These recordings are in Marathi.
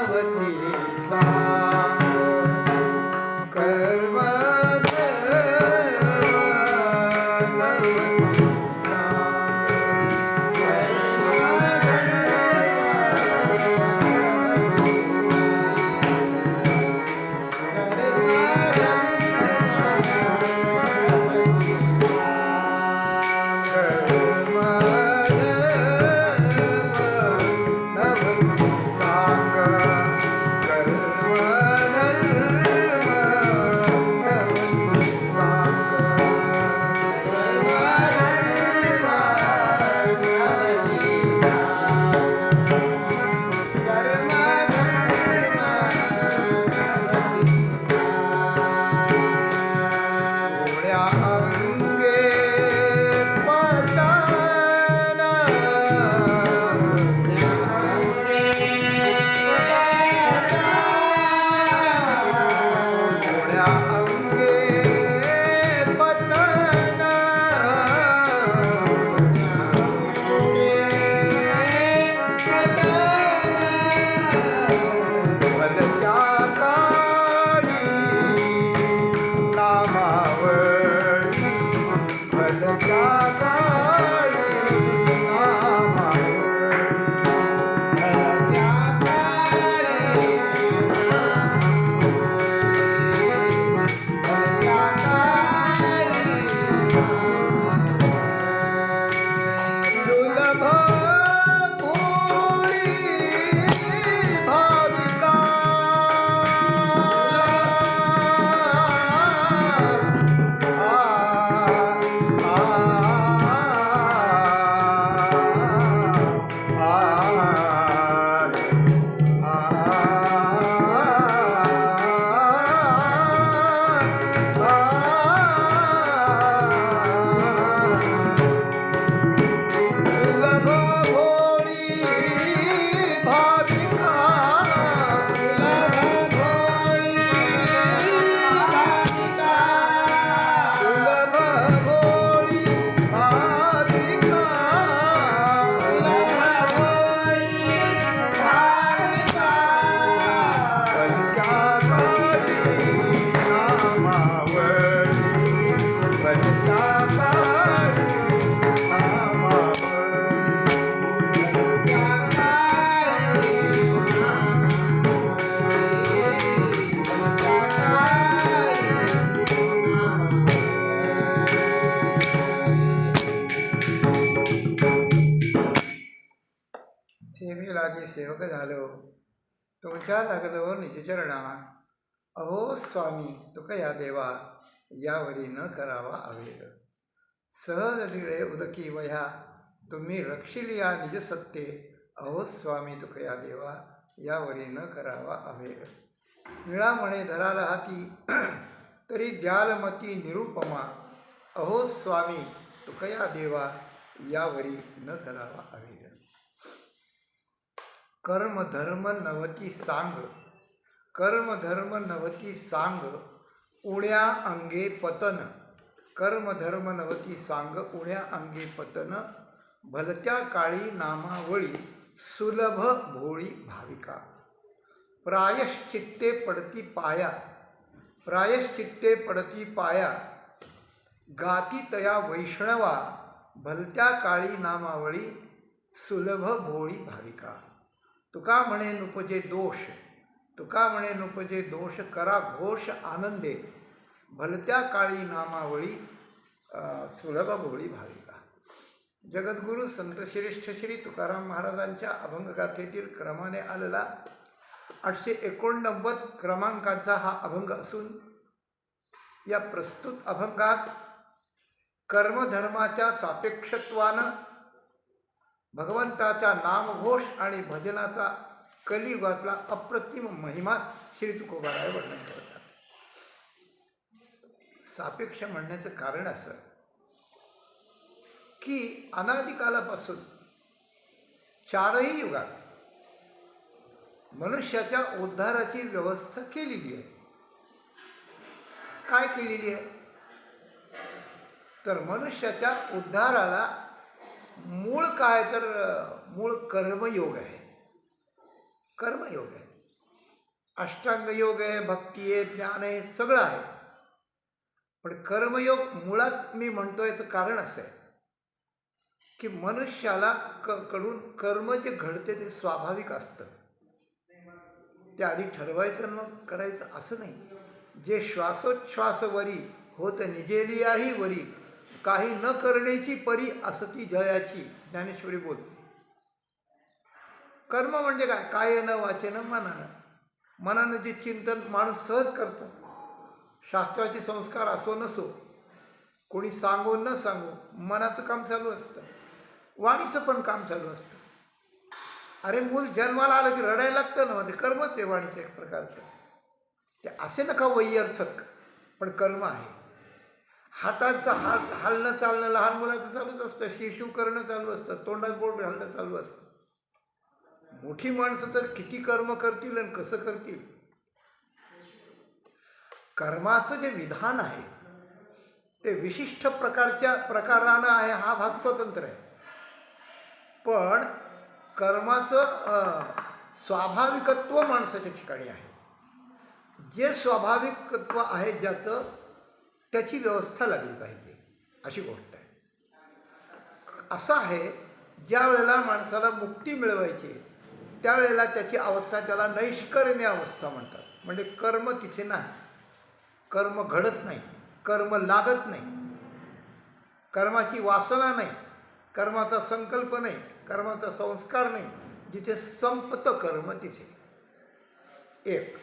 नवती सांग कर्म सेवेलागी सेवक झालो तुमच्या लागलो निजचरणा अहो स्वामी तुका या देवा यावरी न करावा अवेद सहज लीळे उदकी वह्या तुम्ही रक्षिलिया निजसत्ते अहो स्वामी तुका या देवा यावरी न करावा अवेद निळा म्हणे धराला हाती तरी द्यालमती निरुपमा अहो स्वामी तुका या देवा यावरी न करावा अवेद कर्म धर्म नवती सांग कर्म धर्म नवती सांग उण्या अंगे पतन कर्म धर्म नवती सांग उण्या अंगे पतन भलत्या काळी नामावळी सुलभ भोळी भाविका प्रायश्चित्ते पडती पाया प्रायश्चित्ते पडती पाया गाती तया वैष्णवा भलत्या काळी नामावळी सुलभ भोळी भाविका तुका म्हणे नुपजे दोष तुका म्हणे नुपजे दोष करा घोष आनंदे भलत्या काळी नामावळी सुलभ भोळी भाविका जगद्गुरु संत श्रेष्ठ श्री तुकाराम महाराजांच्या अभंगगाथेतील क्रमाने आलेला 889 क्रमांकाचा हा अभंग असून या प्रस्तुत अभंगात कर्मधर्माच्या सापेक्षत्वानं भगवंताच्या नामघोष आणि भजनाचा कलियुगातला अप्रतिम महिमा श्री तुकोबाराय वर्णन करतात. सापेक्ष म्हणण्याचं कारण असं की अनादिकालापासून चारही युगात मनुष्याच्या उद्धाराची व्यवस्था केलेली आहे. काय केलेली आहे तर मनुष्याच्या उद्धाराला मूळ काय तर मूळ कर्मयोग आहे. कर्मयोग आहे. अष्टांग योग आहे, भक्ती आहे, ज्ञान आहे, सगळं आहे. पण कर्मयोग मुळात मी म्हणतो याचं कारण असं आहे की मनुष्याला कडून कर्म जे घडते ते स्वाभाविक असतं. ते आधी ठरवायचं मग करायचं असं नाही. जे श्वासोच्छ्वास वरी होत निजेलियाही वरी, काही न करण्याची परी असती जयाची, ज्ञानेश्वरी बोलते. कर्म म्हणजे काय? कायेनं वाचेनं मनानं. मनानं जे चिंतन माणूस सहज करतो, शास्त्राचे संस्कार असो नसो, कोणी सांगो न सांगो, मनाचं काम चालू असतं, वाणीचं पण काम चालू असतं. अरे मूल जन्माला आलं की रडायला लागतं ना, ते कर्मच आहे वाणीचं एक प्रकारचं. ते असे नका वैयर्थक, पण कर्म आहे. हाताचं हलणं चालणं लहान मुलाचं चालूच असतं, शिशू करणं चालू असतं, तोंडात बोट घालणं चालू असतं. मोठी माणसं तर किती कर्म करतील आणि कसं करतील. कर्माचं जे विधान आहे ते विशिष्ट प्रकारानं आहे, हा भाग स्वतंत्र आहे. पण कर्माचं स्वाभाविकत्व माणसाच्या ठिकाणी आहे. जे स्वाभाविकत्व आहे ज्याचं, त्याची व्यवस्था लागली पाहिजे, अशी गोष्ट आहे. असं आहे, ज्या वेळेला माणसाला मुक्ती मिळवायची त्यावेळेला त्याची अवस्था, त्याला नैष्कर्म्य अवस्था म्हणतात. म्हणजे कर्म तिथे नाही, कर्म घडत नाही, कर्म लागत नाही, कर्माची वासना नाही, कर्माचा संकल्प नाही, कर्माचा संस्कार नाही. जिथे संपतं कर्म तिथे एक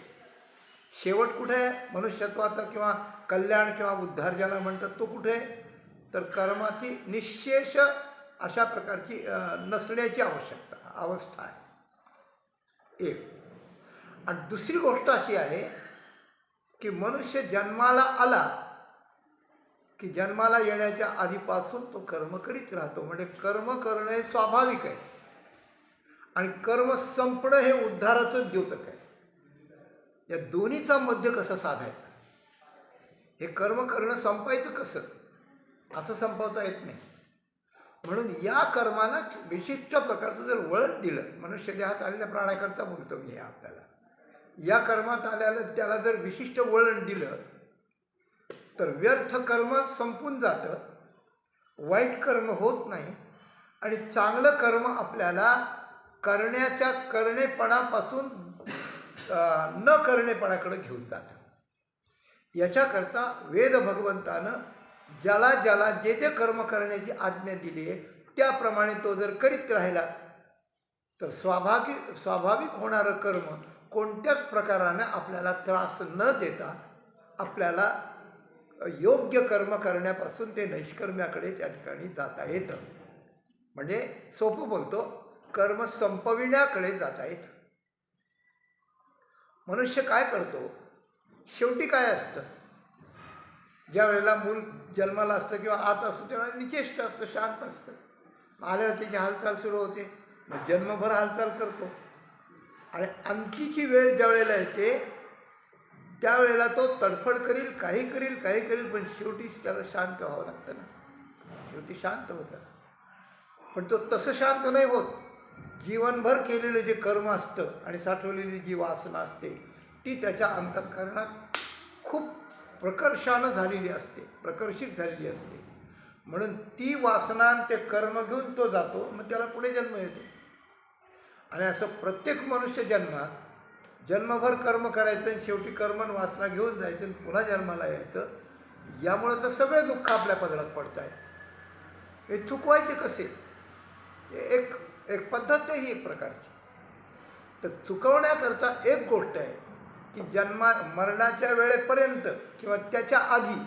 शेवट कुठे आहे मनुष्यत्वाचा, किंवा कल्याण किंवा उद्धार ज्याला म्हणतात, तो कुठे आहे? तर कर्माची निःशेष अशा प्रकारची नसण्याची अवस्था आहे एक. आणि दुसरी गोष्ट अशी आहे की मनुष्य जन्माला आला की जन्माला येण्याच्या आधीपासून तो कर्म करीत राहतो. म्हणजे कर्म करणं हे स्वाभाविक आहे आणि कर्म संपणं हे उद्धाराचं द्योतक आहे. या दोन्हीचा मध्य कसं साधायचं? हे कर्म करणं संपायचं कसं? असं संपवता येत नाही. म्हणून या कर्माला विशिष्ट प्रकारचं जर वळण दिलं, मनुष्य देहात आलेल्या प्राण्याकरता बोलतो मी आपल्याला, या कर्मात आल्याला त्याला जर विशिष्ट वळण दिलं तर व्यर्थ कर्म संपून जातं, वाईट कर्म होत नाही आणि चांगलं कर्म आपल्याला करणेपणापासून न करणेपणाकडे घेऊन जातं. याच्याकरता वेद भगवंतानं ज्याला ज्याला जे जे कर्म करण्याची आज्ञा दिली आहे त्याप्रमाणे तो जर करीत राहिला तर स्वाभाविक होणारं कर्म कोणत्याच प्रकाराने आपल्याला त्रास न देता आपल्याला योग्य कर्म करण्यापासून ते नैष्कर्म्याकडे त्या ठिकाणी जाता येतं. म्हणजे सोपं बोलतो, कर्म संपविण्याकडे जाता येतं. मनुष्य काय करतो? शेवटी काय असतं? ज्या वेळेला मूल जन्माला असतं किंवा आत असतं त्यावेळेला निचेष्ट असतं, शांत असतं. आल्यावर त्याची हालचाल सुरू होते, मग जन्मभर हालचाल करतो आणि अंतीची वेळ ज्या वेळेला येते त्यावेळेला तो तडफड करील, काही करील, पण शेवटी त्याला शांत व्हावं लागतं ना. शेवटी शांत होतं, पण तो तसं शांत नाही होत. जीवनभर केलेलं जे कर्म असतं आणि साठवलेली जी वासना असते ती त्याच्या अंतःकरणात खूप प्रकर्षानं झालेली असते, प्रकर्षित झालेली असते. म्हणून ती वासना ते कर्म घेऊन तो जातो, मग त्याला पुढे जन्म येतो. आणि असं प्रत्येक मनुष्य जन्मभर कर्म करायचं आणि शेवटी कर्म वासना घेऊन जायचं आणि पुन्हा जन्माला यायचं. यामुळं तर सगळे दुःख आपल्या पदरात पडत आहेत. हे चुकवायचे कसे? एक पद्धत ही एक प्रकारची. तर चुकवण्याकरता एक गोष्ट आहे की मरणाच्या वेळेपर्यंत किंवा त्याच्या आधी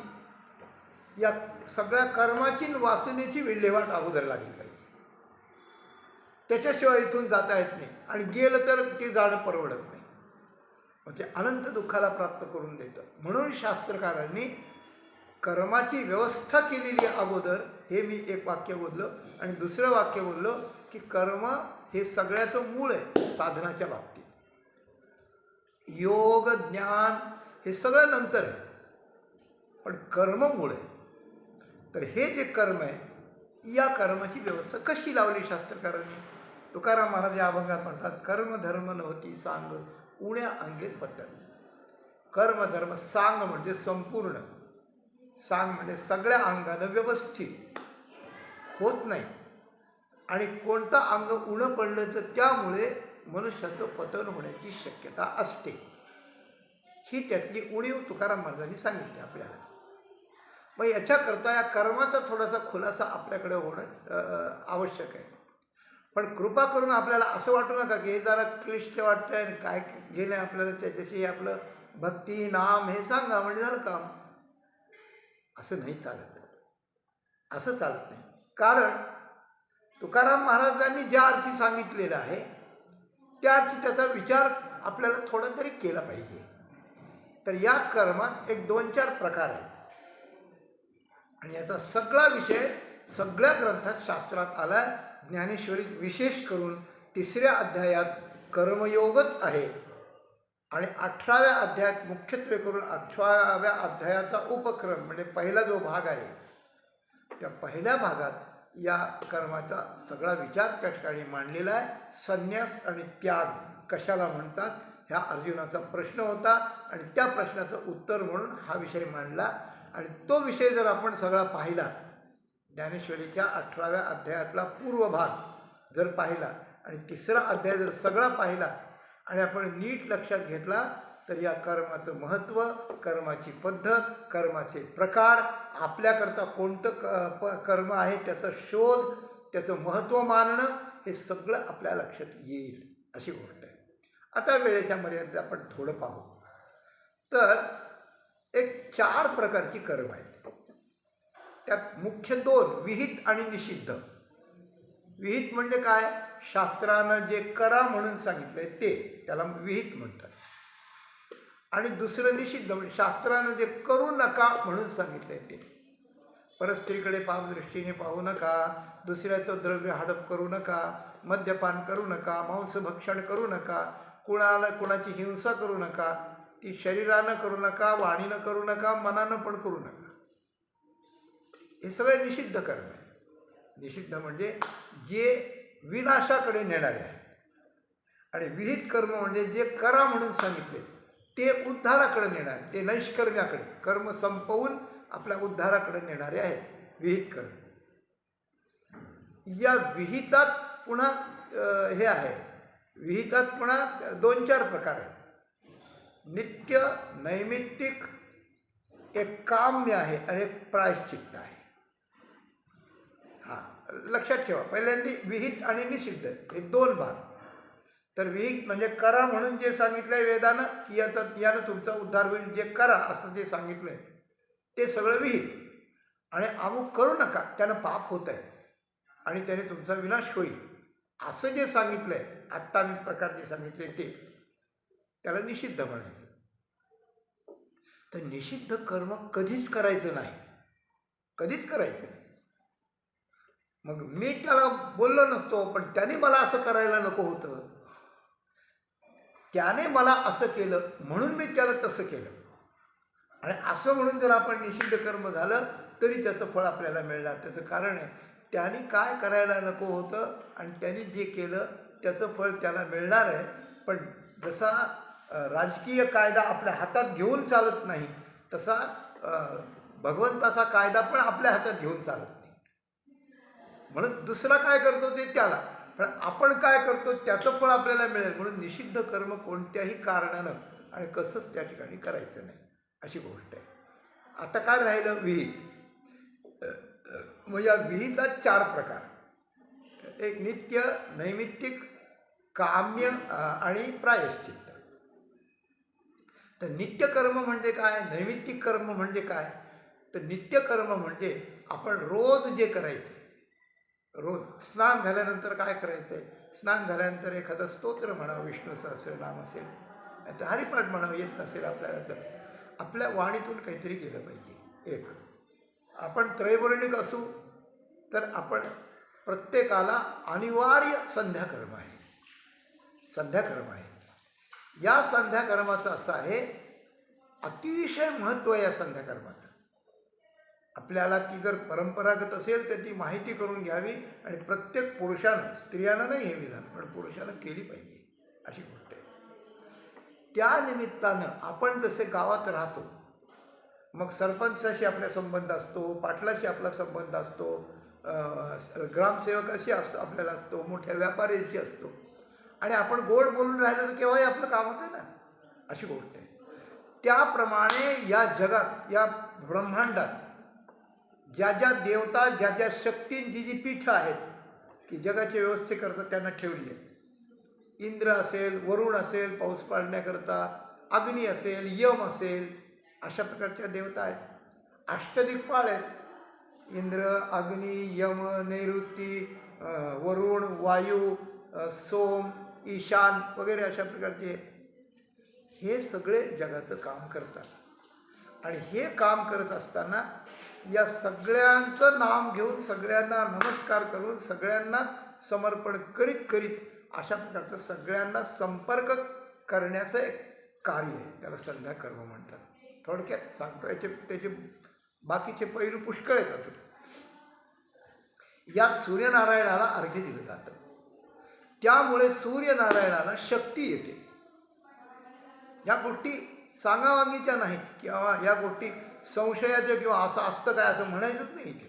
या सगळ्या कर्माची वासनेची विल्हेवाट अगोदर लागली पाहिजे. त्याच्याशिवाय इथून जाता येत नाही आणि गेलं तर ते जाणं परवडत नाही, म्हणजे अनंत दुःखाला प्राप्त करून देतं. म्हणून शास्त्रकारांनी कर्माची व्यवस्था केलेली अगोदर, हे मी एक वाक्य बोललो. आणि दुसरं वाक्य बोललो की कर्म हे सगळ्याचं मूळ आहे साधनाच्या बाबतीत. योग ज्ञान हे सगळं नंतर आहे, पण कर्म मूळ आहे. तर हे जे कर्म आहे या कर्माची व्यवस्था कशी लावली शास्त्रकारांनी? तुकाराम महाराज या अभंगात म्हणतात, कर्म धर्म नव्हती सांग उण्या अंगे बदल. कर्म धर्म सांग म्हणजे संपूर्ण, सांग म्हणजे सगळ्या अंगानं व्यवस्थित होत नाही. आणि कोणतं अंग उणं पडलं तर त्यामुळे मनुष्याचं पतन होण्याची शक्यता असते. ही त्यातली उणीव तुकाराम महाराजांनी सांगितली आपल्याला. मग याच्याकरता या कर्माचा थोडासा खुलासा आपल्याकडे होणं आवश्यक आहे. पण कृपा करून आपल्याला असं वाटू नका की हे जरा क्लिष्ट वाटतं आहे, काय घेणं आपल्याला त्याच्याशी आपलं भक्ती नाम हे सांगा म्हणजे झालं काम. असं नाही चालत, असं चालत नाही. कारण तुकाराम महाराजांनी ज्या अर्थी सांगितलेलं आहे त्या अर्थी त्याचा विचार आपल्याला थोडा तरी केला पाहिजे. तर या कर्मात एक 2-4 प्रकार आहेत आणि याचा सगळा विषय सगळ्या ग्रंथात शास्त्रात आला. ज्ञानेश्वरीत विशेष करून 3ऱ्या अध्यायात कर्मयोगच आहे आणि 18व्या अध्यायात मुख्यत्वे करून 18व्या अध्यायाचा उपक्रम म्हणजे पहिला जो भाग आहे त्या पहिल्या भागात या कर्माचा सगळा विचार त्या ठिकाणी मांडलेला आहे. संन्यास आणि त्याग कशाला म्हणतात ह्या अर्जुनाचा प्रश्न होता आणि त्या प्रश्नाचं उत्तर म्हणून हा विषय मांडला. आणि तो विषय जर आपण सगळा पाहिला, ज्ञानेश्वरीच्या 18व्या अध्यायातला पूर्व भाग जर पाहिला आणि 3रा अध्याय जर सगळा पाहिला आणि आपण नीट लक्षात घेतला तर या कर्माचं महत्त्व, कर्माची पद्धत, कर्माचे प्रकार, आपल्याकरता कोणतं कर्म आहे त्याचा शोध, त्याचं महत्त्व मानणं, हे सगळं आपल्या लक्षात येईल अशी गोष्ट आहे. आता वेळेच्या मर्यादेत आपण थोडं पाहू. तर एक 4 प्रकारची कर्म आहेत. त्यात मुख्य 2 विहित आणि निषिद्ध. विहित म्हणजे काय? शास्त्रानं जे करा म्हणून सांगितलंय ते, त्याला विहित म्हणतात. आणि दुसरं निषिद्ध म्हणजे शास्त्रानं जे करू नका म्हणून सांगितलंय ते. परस्त्रीकडे पापदृष्टीने पाहू नका, दुसऱ्याचं द्रव्य हडप करू नका, मद्यपान करू नका, मांसभक्षण करू नका, कुणाची हिंसा करू नका, ती शरीरानं करू नका, वाणीनं करू नका, मनानं पण करू नका. हे सगळे निषिद्ध कर्म आहे. निषिद्ध म्हणजे जे विनाशाकडे नेणारे आहे. आणि विहित कर्म म्हणजे जे करा म्हणून सांगितले ते उद्धाराकडे नेणारे, ते नैष्कर्म्याकडे, कर्म संपवून आपल्या उद्धाराकडे नेणारे आहेत विहित कर्म. या विहितात पुन्हा हे आहे, विहितात पुन्हा 2-4 प्रकार आहेत. नित्य, नैमित्तिक, एक काम्य आहे आणि एक प्रायश्चित्त आहे. हां, लक्षात ठेवा. पहिल्यांदा विहित आणि निषिद्ध हे 2 भाग. तर विहित म्हणजे करा म्हणून जे सांगितलंय वेदानं की यानं तुमचा उद्धार होईल, जे करा असं जे सांगितलंय ते सगळं विहित. आणि अमुक करू नका, त्यानं पाप होत आहे आणि त्याने तुमचा विनाश होईल असं जे सांगितलंय, आत्ता मी प्रकार जे सांगितले ते, त्याला निषिद्ध म्हणायचं. तर निषिद्ध कर्म कधीच करायचं नाही, कधीच करायचं नाही. मग मी त्याला बोललो नसतो, पण त्याने मला असं करायला नको होतं, त्याने मला असं केलं म्हणून मी त्याला तसं केलं. आणि असं म्हणून जर आपण निषिद्ध कर्म झालं तरी त्याचं फळ आपल्याला मिळणार. त्याचं कारण आहे त्याने काय करायला नको होतं आणि त्याने जे केलं त्याचं फळ त्याला मिळणार आहे. पण जसा राजकीय कायदा आपल्या हातात घेऊन चालत नाही तसा भगवंताचा कायदा पण आपल्या हातात घेऊन चालत नाही. म्हणून दुसरा काय करतो ते त्याला, पण आपण काय करतो त्याचं फळ आपल्याला मिळेल. म्हणून निषिद्ध कर्म कोणत्याही कारणानं आणि कसंच त्या ठिकाणी करायचं नाही अशी गोष्ट आहे. आता काय राहिलं विहित. मग या विहितात 4 प्रकार. एक नित्य, नैमित्तिक, काम्य आणि प्रायश्चित्त. तर नित्यकर्म म्हणजे काय, नैमित्तिक कर्म म्हणजे काय? तर नित्यकर्म म्हणजे आपण रोज जे करायचं, रोज स्नान झाल्यानंतर काय करायचं आहे, स्नान झाल्यानंतर एखादं स्तोत्र म्हणावं, विष्णू सहस्रनाम असेल, तर हरिपाठ म्हणावं, येत नसेल आपल्याला तर आपल्या वाणीतून काहीतरी केलं पाहिजे. एक आपण त्रैवर्णिक असू तर आपण प्रत्येकाला अनिवार्य संध्याकर्म आहे, संध्याकर्म आहे. या संध्याकर्माचं असं आहे, अतिशय महत्त्व आहे या संध्याकर्माचं. आपल्याला ती जर परंपरागत असेल तर ती माहिती करून घ्यावी आणि प्रत्येक पुरुषानं, स्त्रियांना नाही हे विधान, पण पुरुषानं केली पाहिजे अशी गोष्ट आहे. त्या निमित्तानं आपण जसे गावात राहतो, मग सरपंचाशी आपला संबंध असतो, पाटलाशी आपला संबंध असतो, ग्रामसेवकाशी आपल्याला असतो, मोठ्या व्यापाऱ्यांशी असतो, आणि आपण गोड बोलून राहिलो तर केव्हाही आपलं काम होतं ना, अशी गोष्ट आहे. त्याप्रमाणे या जगात, या ब्रह्मांडात ज्या ज्या देवता, ज्या ज्या शक्तींची जी पीठं आहेत की जगाच्या व्यवस्थेकरता त्यांना ठेवली आहे. इंद्र असेल, वरुण असेल पाऊस पाडण्याकरता, अग्नी असेल, यम असेल, अशा प्रकारच्या देवता आहेत. अष्टदिक्पाल आहेत, इंद्र, अग्नी, यम, नैऋती, वरुण, वायू, सोम, ईशान वगैरे अशा प्रकारचे हे सगळे जगाचं काम करतात. आणि हे काम करत असताना या सगळ्यांचं नाम घेऊन, सगळ्यांना नमस्कार करून, सगळ्यांना समर्पण करीत करीत अशा प्रकारचं सगळ्यांना संपर्क करण्याचं एक कार्य आहे, त्याला संध्या कर्म म्हणतात. थोडक्यात सांगतो, त्याचे बाकीचे पैलू पुष्कळ आहेत अजून. यात सूर्यनारायणाला अर्घ्य दिलं जातं, त्यामुळे सूर्यनारायणाला शक्ती येते. या गोष्टी सांगावांगीच्या नाहीत किंवा या गोष्टी संशयाच्या किंवा असं असतं काय असं म्हणायचंच नाही इथे.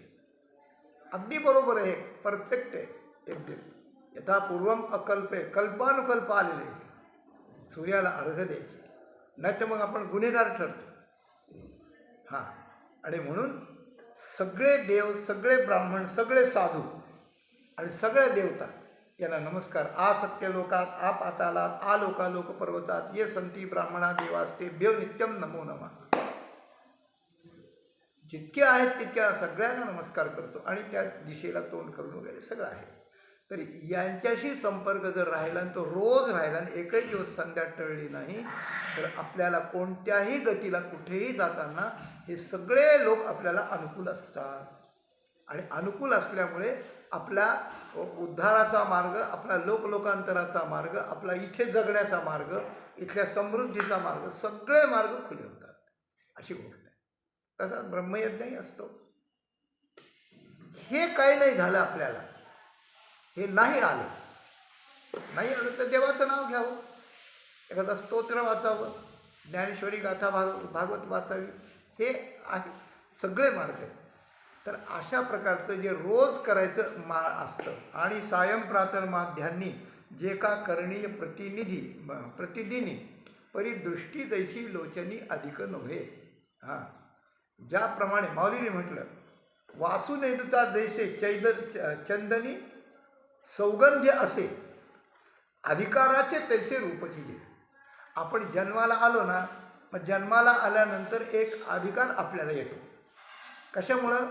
अगदी बरोबर आहे, परफेक्ट आहे एकदम. यथा पूर्वम अकल्पे, कल्पानुकल्प आलेले आहे. सूर्याला अर्घ्य द्यायचे, नाही तर मग आपण गुन्हेगार ठरतो. हां, आणि म्हणून सगळे देव, सगळे ब्राह्मण, सगळे साधू आणि सगळ्या देवता यांना नमस्कार. आ सत्य लोकात, आ पातालात, आ लोकालोक पर्वतात, ये संती ब्राह्मणा देवास्ते देव नित्यम नमो नमः. जितके आहेत तितक्या सगळ्यांना नमस्कार करतो आणि त्या दिशेला तोंड करून वगैरे सगळं आहे. तर यांच्याशी संपर्क जर राहिला आणि तो रोज राहिला आणि एकही दिवस संध्या टळली नाही, तर आपल्याला कोणत्याही गतीला कुठेही जाताना हे सगळे लोक आपल्याला अनुकूल असतात. आणि अनुकूल असल्यामुळे आपला उद्धाराचा मार्ग, आपला लोकलोकांतराचा मार्ग, आपला इथे जगण्याचा मार्ग, इथल्या समृद्धीचा मार्ग, सगळे मार्ग खुले होतात अशी गोष्ट आहे. तसाच ब्रह्मयज्ञही असतो. हे काही नाही झालं आपल्याला, हे नाही आलं तर देवाचं नाव घ्यावं, एखादा स्तोत्र वाचावं, ज्ञानेश्वरी गाथा भागवत वाचावी, हे आहे सगळे मार्ग आहेत. तर अशा प्रकारचं जे रोज करायचं असतं आणि सायं प्रातर्माध्यान्नी जे का करणीय प्रतिदिनी परिदृष्टी जैशी लोचनी अधिक नव्हे. हां, ज्याप्रमाणे माऊलीने म्हटलं, वासुनेदुचा जैसे चंदनी सौगंध्य असे, अधिकाराचे तैसे रूपची जे. आपण जन्माला आलो ना, मग जन्माला आल्यानंतर एक अधिकार आपल्याला येतो. कशामुळं?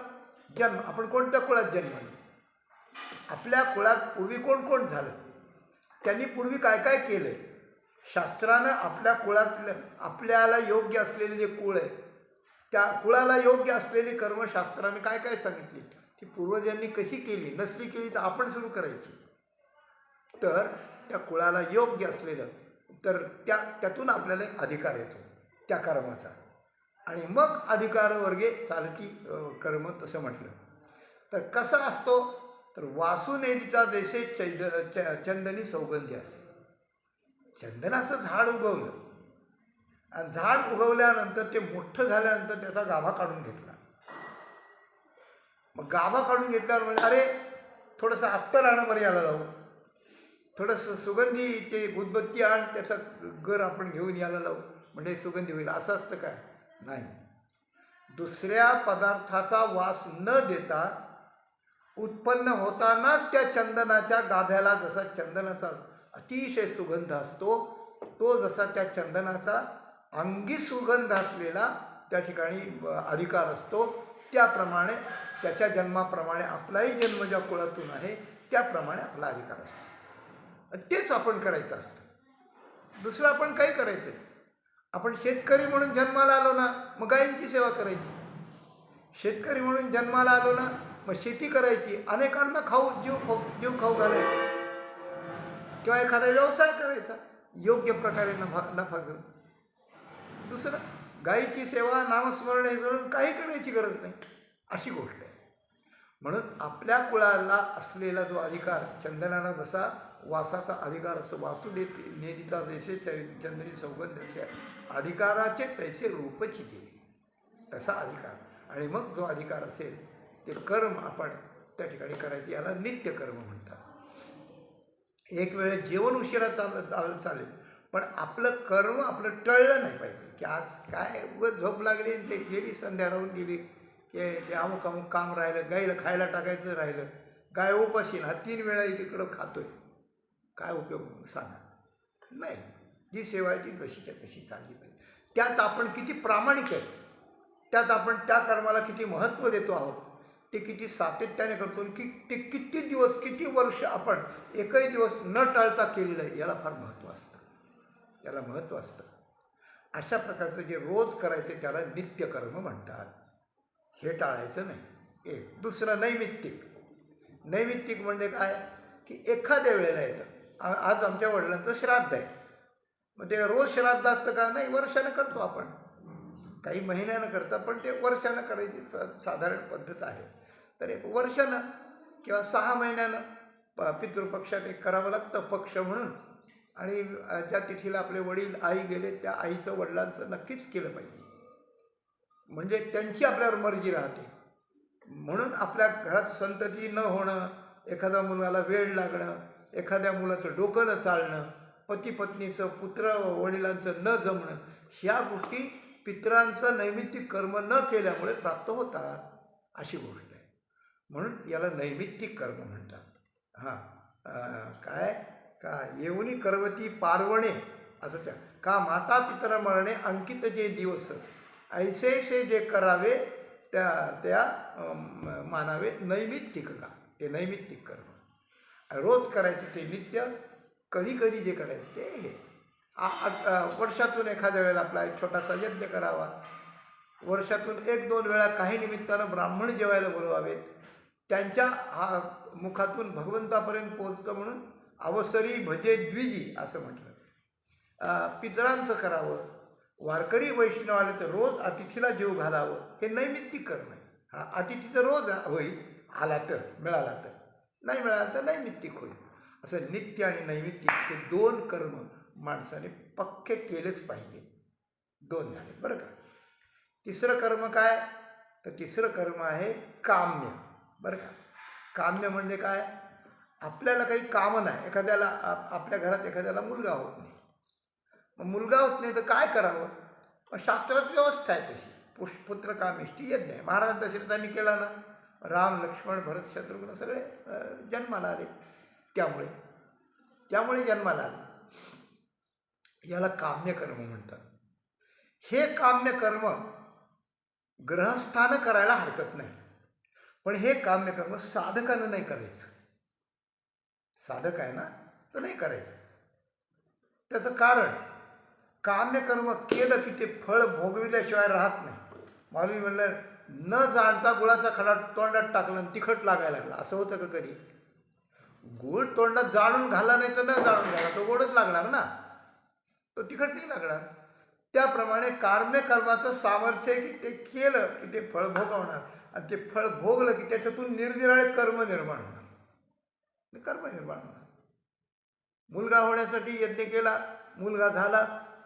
जन्म. आपण कोणत्या कुळात जन्मलो, आपल्या कुळात पूर्वी कोण कोण झालं, त्यांनी पूर्वी काय काय केलं, शास्त्रानं आपल्या कुळातलं आपल्याला योग्य असलेले जे कुळ आहे त्या कुळाला योग्य असलेली कर्मशास्त्राने काय काय सांगितली, ती पूर्वजांनी कशी केली, नसली केली तर आपण सुरू करायची. तर त्या कुळाला योग्य असलेलं, तर त्यातून आपल्याला एक अधिकार येतो त्या कर्माचा. आणि मग अधिकारवर्गे चालती कर्म तसं म्हटलं. तर कसं असतो, तर वासुनेदीचा जैसे चंदनी सौगंधी असे. चंदनाचं झाड उगवलं आणि झाड उगवल्यानंतर ते मोठं झाल्यानंतर त्याचा गाभा काढून घेतला. मग गाभा काढून घेतल्यावर म्हणजे अरे थोडंसं अत्तर आणा बरं याला लावू, थोडंसं सुगंधी ते उदबत्ती आण, त्याचा गर आपण घेऊन याला लावू म्हणजे सुगंधी होईल, असं असतं काय? नाही. दुसऱ्या पदार्थाचा वास न देता उत्पन्न होतानाच त्या चंदनाच्या गाभ्याला जसा चंदनाचा अतिशय सुगंध असतो, तो जसा त्या चंदनाचा अंगी सुगंध असलेला त्या ठिकाणी अधिकार असतो, त्याप्रमाणे त्याच्या जन्माप्रमाणे आपलाही जन्म ज्या कुळातून आहे त्याप्रमाणे आपला अधिकार असतो. तेच आपण करायचं असतं, दुसरं आपण काही करायचं नाही. आपण शेतकरी म्हणून जन्माला आलो ना, मग गायींची सेवा करायची. शेतकरी म्हणून जन्माला आलो ना, मग शेती करायची, अनेकांना जीव खाऊ घालायचा किंवा एखादा व्यवसाय करायचा योग्य प्रकारे नफा घेऊन. दुसरं गायीची सेवा, नामस्मरण हे करून काही करायची गरज नाही. अशी गोष्ट आहे. म्हणून आपल्या कुळाला असलेला जो अधिकार, चंदनाला जसा वासाचा अधिकार असतो, वासुदे नेदिता जैसे चंदनी सौगंध, अधिकाराचे तैसे रूपची गेली, तसा अधिकार. आणि मग जो अधिकार असेल ते कर्म आपण त्या ठिकाणी करायचे, याला नित्यकर्म म्हणतात. एक वेळेस जेवण उशिरा चालेल, पण आपलं कर्म आपलं टळलं नाही पाहिजे, की आज काय उगाच झोप लागली आणि ते गेली, संध्या राहून गेली, की ते अमुक काम राहिलं, गाईला खायला टाकायचं राहिलं, गाय उपाशी ना 3 वेळा तिकडं खातोय, काय उपयोग सांगा. नाही, जी सेवा आहे ती जशीच्या तशी चालली पाहिजे. त्यात आपण किती प्रामाणिक आहे, त्यात आपण त्या कर्माला किती महत्त्व देतो आहोत, ते किती सातत्याने करतो, की ते किती दिवस, किती वर्ष आपण एकही दिवस न टाळता केलेलं आहे, याला फार महत्त्व असतं, याला महत्त्व असतं. अशा प्रकारचं जे रोज करायचं त्याला नित्यकर्म म्हणतात. हे टाळायचं नाही. एक दुसरं नैमित्तिक. नैमित्तिक म्हणजे काय, की एखाद्या वेळेला येतं. आज आमच्या वडिलांचं श्राद्ध आहे, मग ते रोज श्राद्ध असतं का, नाही, वर्षानं करतो आपण, काही महिन्यानं करतात, पण ते वर्षानं करायची साधारण पद्धत आहे. तर एक वर्षानं किंवा 6 महिन्यानं पितृपक्षात एक करावं लागतं, पक्ष म्हणून. आणि ज्या तिथीला आपले वडील आई गेले त्या आईचं वडिलांचं नक्कीच केलं पाहिजे, म्हणजे त्यांची आपल्यावर मर्जी राहते. म्हणून आपल्या घरात संतती न होणं, एखाद्या मुलाला वेळ लागणं, एखाद्या मुलाचं डोकं न चालणं, पती पत्नीचं, पुत्र वडिलांचं न जमणं, ह्या गोष्टी पितरांचं नैमित्तिक कर्म न केल्यामुळे प्राप्त होतात, अशी गोष्ट आहे. म्हणून याला नैमित्तिक कर्म म्हणतात. काय का येऊनी करवती पार्वणे, असं त्या का माता पितर मरणे अंकित जे दिवस, ऐसेसे जे करावे त्या मानावे नैमित्तिक का, ते नैमित्तिक कर्म. रोज करायचे ते नित्य, कधी कधी जे करायचं ते हे. वर्षातून एखाद्या वेळेला आपला एक छोटासा यज्ञ करावा, वर्षातून 1-2 वेळा काही निमित्तानं ब्राह्मण जेवायला बोलवावेत, त्यांच्या मुखातून भगवंतापर्यंत पोहोचतं म्हणून अवसरी भजे द्विजी असं म्हटलं. पितरांचं करावं, वारकरी वैष्णव आले तर रोज अतिथीला जेव घालावं, हे नैमित्तिक कर्म आहे. अतिथीचं रोज होईल, आला तर, मिळाला तर, नाही मिळाला तर नैमित्तिक होईल. असं नित्य आणि नैमित्तिक हे 2 कर्म माणसाने पक्के केलेच पाहिजे. 2 झाले बरं का. तिसरं कर्म काय, तर तिसरं कर्म आहे काम्य, बरं का. काम्य म्हणजे काय, आपल्याला काही कामं नाही, एखाद्याला आपल्या घरात एखाद्याला मुलगा होत नाही, मग मुलगा होत नाही तर काय करावं, मग शास्त्रात व्यवस्था आहे तशी, पुत्र कामिष्टी यज्ञ आहे. महाराज दशरथांनी केला ना, राम लक्ष्मण भरत शत्रुघ्न सगळे जन्माला आले, त्यामुळे जन्माला आले. याला काम्यकर्म म्हणतात. हे काम्यकर्म ग्रहस्थानं करायला हरकत नाही, पण हे काम्यकर्म साधकानं नाही करायचं. साधक आहे ना, तर नाही करायचं. त्याचं कारण, काम्यकर्म केलं की ते फळ भोगविल्याशिवाय राहत नाही. माऊली म्हणलं, न जाणता गुळाचा खडा तोंडात टाकला आणि तिखट लागायला लागला, असं होतं का कधी. गुळ तोंडात जाणून घाला नाही तर न जाणून घाला, तो गोडच लागणार ना, तो तिखट नाही लागणार. त्याप्रमाणे काम्यकर्माचं सामर्थ्य आहे की ते केलं की ते फळ भोगवणार, आणि ते फळ भोगलं की त्याच्यातून निरनिराळे कर्म निर्माण होणार. मुलगा होण्यासाठी यज्ञ केला, मुलगा झाला,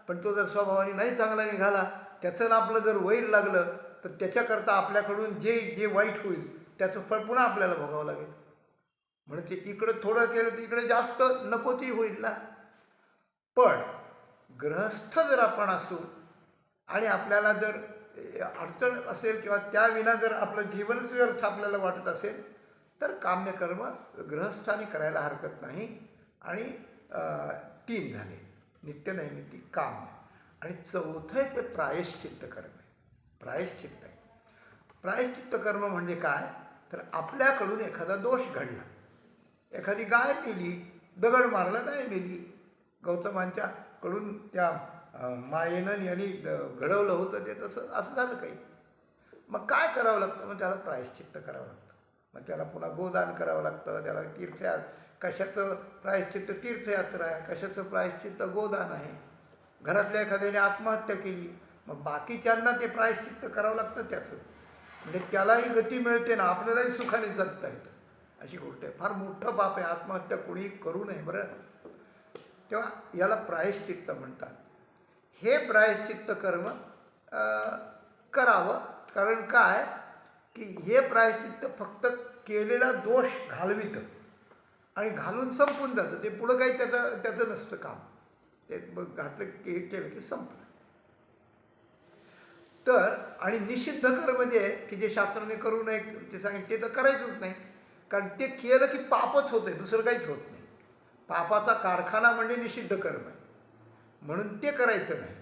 पण तो जर स्वभावाने नाही चांगला निघाला, त्याचं आपलं जर वैर लागलं, तर त्याच्याकरता आपल्याकडून जे वाईट होईल त्याचं फळ पुन्हा आपल्याला भोगावं लागेल. म्हणजे ते इकडं थोडं केलं तर इकडे जास्त नको ती होईल ना. पण गृहस्थ जर आपण असू आणि आपल्याला जर अडचण असेल किंवा त्याविना जर आपलं जीवनच व्यर्थ आपल्याला वाटत असेल, तर काम्यकर्म गृहस्थाने करायला हरकत नाही. आणि 3 झाले, नित्य नैमित्तिक काम्य. आणि 4थं आहे ते प्रायश्चित्त कर्म आहे. प्रायश्चित्त आहे. प्रायश्चित्त कर्म म्हणजे काय, तर आपल्याकडून एखादा दोष घडला, एखादी गाय मेली, दगड मारला, गाय मेली, गौतमांच्याकडून त्या मायेनं यांनी घडवलं होतं ते तसं असं झालं काही. मग काय करावं लागतं, मग त्याला प्रायश्चित्त करावं लागतं. मग त्याला पुन्हा गोदान करावं लागतं, त्याला कशाचं प्रायश्चित्त तीर्थयात्रा आहे, कशाचं प्रायश्चित्त गोदान आहे. घरातल्या एखाद्याने आत्महत्या केली, मग बाकीच्यांना ते प्रायश्चित्त करावं लागतं त्याचं. म्हणजे त्यालाही गती मिळते ना, आपल्यालाही सुखाने जगता येतं, अशी गोष्ट आहे. फार मोठं पाप आहे, आत्महत्या कोणीही करू नये बरं. तेव्हा याला प्रायश्चित्त म्हणतात. हे प्रायश्चित्त कर्म करावं. कारण काय की हे प्रायश्चित्त फक्त केलेला दोष घालवितं आणि घालून संपून जातं. ते पुढं काही त्याचं नसतं काम. ते घातलं हे केलं की संपलं. तर आणि निषिद्ध कर्म जे आहे की जे शास्त्राने करू नये ते सांगितलं, ते तर करायचंच नाही. कारण ते केलं की पापच होतं आहे, दुसरं काहीच होत नाही. पापाचा कारखाना म्हणजे निषिद्ध कर्म आहे, म्हणून ते करायचं नाही.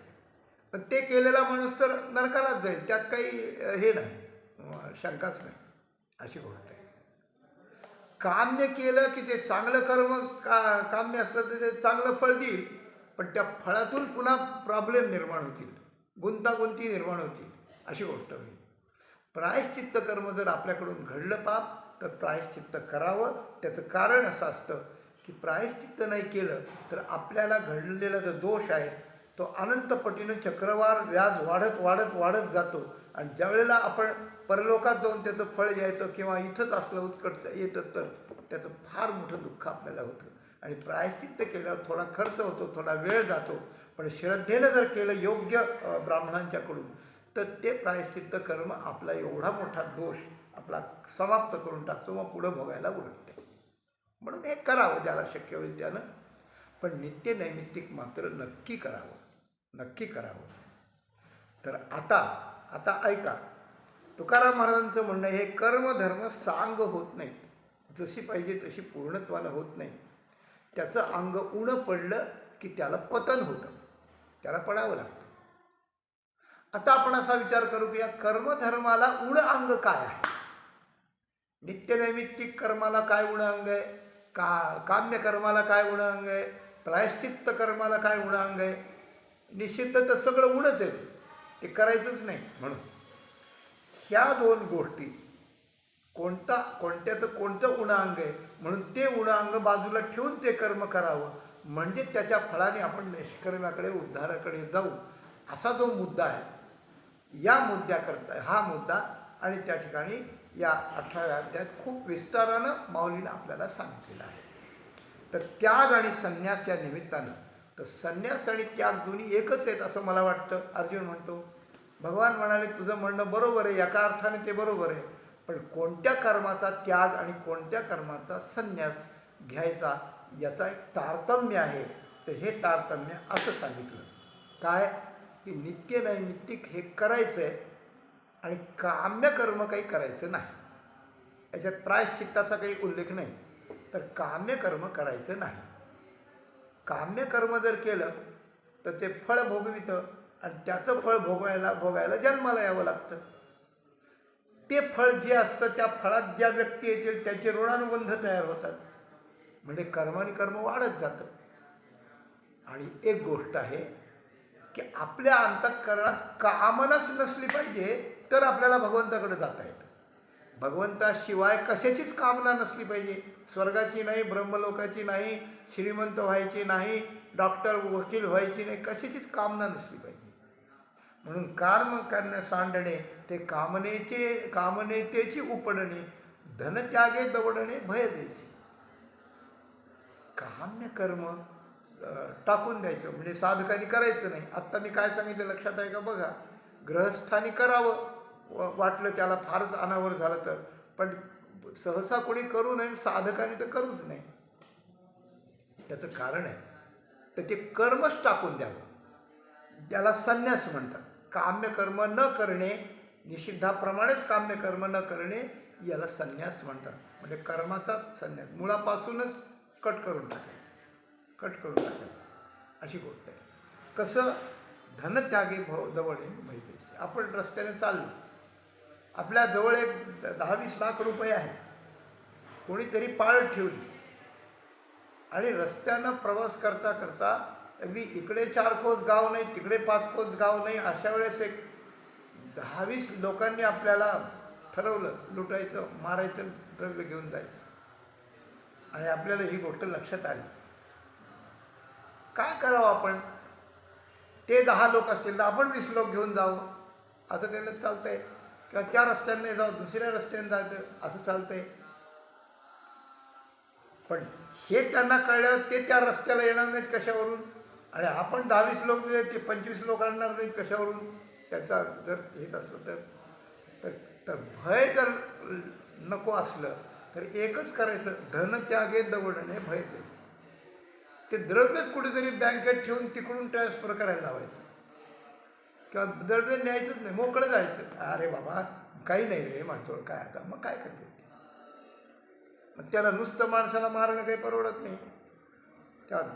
पण ते केलेला माणूस तर नरकालाच जाईल, त्यात काही हे नाही, शंकाच नाही, अशी गोष्ट आहे. काम्य केलं की ते चांगलं कर्म काम्य असलं तर ते चांगलं फळ देईल, पण त्या फळातून पुन्हा प्रॉब्लेम निर्माण होतील, गुंतागुंती निर्माण होतील, अशी गोष्ट होईल. प्रायश्चित्त कर्म जर आपल्याकडून घडलं पाप, तर प्रायश्चित्त करावं. त्याचं कारण असं असतं की प्रायश्चित्त नाही केलं तर आपल्याला घडलेला जो दोष आहे तो अनंत पटीनं चक्रवार व्याज वाढत वाढत वाढत जातो. आणि ज्यावेळेला आपण परलोकात जाऊन त्याचं फळ घ्यायचं किंवा इथंच असलं उत्कट येतं, तर त्याचं फार मोठं दुःख आपल्याला होतं. आणि प्रायश्चित्त केल्यावर थोडा खर्च होतो, थोडा वेळ जातो, पण श्रद्धेनं जर केलं योग्य ब्राह्मणांच्याकडून, तर ते प्रायश्चित्त कर्म आपला एवढा मोठा दोष आपला समाप्त करून टाकतो, मग पुढं भोगायला उरकते. म्हणून हे करावं ज्याला शक्य होईल त्यानं, पण नित्य नैमित्तिक मात्र नक्की करावं, नक्की करावं. तर आता ऐका, तुकाराम महाराजांचं म्हणणं, हे कर्मधर्म सांग होत नाहीत, जशी पाहिजे तशी पूर्णत्वानं होत नाही. त्याचं अंग उणं पडलं की त्याला पतन होतं, त्याला पडावं लागतं. आता आपण असा विचार करू की या कर्मधर्माला उण अंग काय आहे? नित्यनैमित्तिक कर्माला काय उण अंग आहे? काम्य कर्माला काय उण अंग आहे? प्रायश्चित्त कर्माला काय उण अंग आहे? निश्चित तर सगळं उणच आहे, ते करायचंच नाही. म्हणून ह्या दोन गोष्टी, कोणत्याचं कोणतं उण अंग आहे, म्हणून ते उण अंग बाजूला ठेवून ते कर्म करावं, म्हणजे त्याच्या फळाने आपण निष्कर्माकडे, उद्धाराकडे जाऊ, असा जो मुद्दा आहे, या मुद्द्याकरता हा मुद्दा. आणि त्या ठिकाणी या 18व्या अध्यायात खूप विस्तारानं माऊलीनं आपल्याला सांगितलेलं आहे. तर त्याग आणि संन्यास या निमित्तानं, तर संन्यास आणि त्याग दोन्ही एकच आहेत असं मला वाटतं. अर्जुन म्हणतो, भगवान म्हणाले तुझं म्हणणं बरोबर आहे, एका अर्थाने ते बरोबर आहे, पण कोणत्या कर्माचा त्याग आणि कोणत्या कर्माचा संन्यास घ्यायचा याचा एक तारतम्य आहे. तर हे तारतम्य असं सांगितलं काय की नित्य नैमित्तिक हे करायचं आहे आणि काम्य कर्म काही करायचं नाही. याच्यात प्रायश्चित्ताचा काही उल्लेख नाही, तर काम्य कर्म करायचं नाही. काम्य कर्म जर केलं तर ते फळ भोगवितं आणि त्याचं फळ भोगायला जन्माला यावं लागतं. ते फळ जे असतं त्या फळात ज्या व्यक्ती येतील त्याचे ऋणानुबंध तयार होतात, म्हणजे कर्माने कर्म वाढत जातं. आणि एक गोष्ट आहे की आपल्या अंतःकरणात कामनाच नसली पाहिजे तर आपल्याला भगवंताकडे जाता येतं. भगवंताशिवाय कशाचीच कामना नसली पाहिजे, स्वर्गाची नाही, ब्रह्मलोकाची नाही, श्रीमंत व्हायची नाही, डॉक्टर वकील व्हायची नाही, कशाचीच कामना नसली पाहिजे. म्हणून कर्म करणे सांडणे ते कामनेतेची उपडणे, धनत्यागे दवडणे भय जैसे. काम्य कर्म टाकून द्यायचं म्हणजे साधकांनी करायचं नाही. आत्ता मी काय सांगितलं लक्षात आहे का बघा. गृहस्थानी करावं वाटलं, त्याला फारच अनावर झालं तर, पण सहसा कोणी करू नये, साधकांनी तर करूच नाही. त्याचं कारण आहे, तर ते कर्मच टाकून द्यावं, त्याला संन्यास म्हणतात. काम्य कर्म न करणे, निषिद्धाप्रमाणेच काम्य कर्म न करणे याला संन्यास म्हणतात. म्हणजे कर्माचाच संन्यास, मुळापासूनच कट करून टाकायचं, अशी गोष्ट आहे. कसं धनत्यागे जवळ माहिती. आपण रस्त्याने चाललो, आपल्या जवळ एक 10-20 लाख रुपये आहेत, कोणीतरी पाळत ठेवली आणि रस्त्यानं प्रवास करता करता अगदी इकडे 4 कोस गाव नाही, तिकडे 5 कोस गाव नाही, अशा वेळेस एक 10-20 लोकांनी आपल्याला ठरवलं लुटायचं, मारायचं, द्रव्य घेऊन जायचं. आणि आपल्याला ही गोष्ट लक्षात आली, काय करावं आपण? ते 10 लोक असतील तर आपण 20 लोक घेऊन जावं, असं केलं चालतंय. किंवा त्या रस्त्याने जाऊ दुसऱ्या रस्त्याने जायचं असं चालतंय. पण हे त्यांना कळल्यावर ते त्या रस्त्याला येणार नाहीत कशावरून, आणि आपण 10-20 लोक दिले ते 25 लोक आणणार नाहीत कशावरून. त्याचा जर हेच असलं तर तर भय जर नको असलं तर एकच करायचं, धन त्यागे दवडणे भय द्यायचं. ते द्रव्यच कुठेतरी बँकेत ठेवून तिकडून ट्रान्सफर करायला लावायचं, किंवा द्रव्य न्यायचंच नाही, मोकळं जायचं. अरे बाबा काही नाही रे माझ्याजवळ, काय आता मग काय करते ते. मग त्याला नुसतं माणसाला मारणं काही परवडत नाही. तेव्हा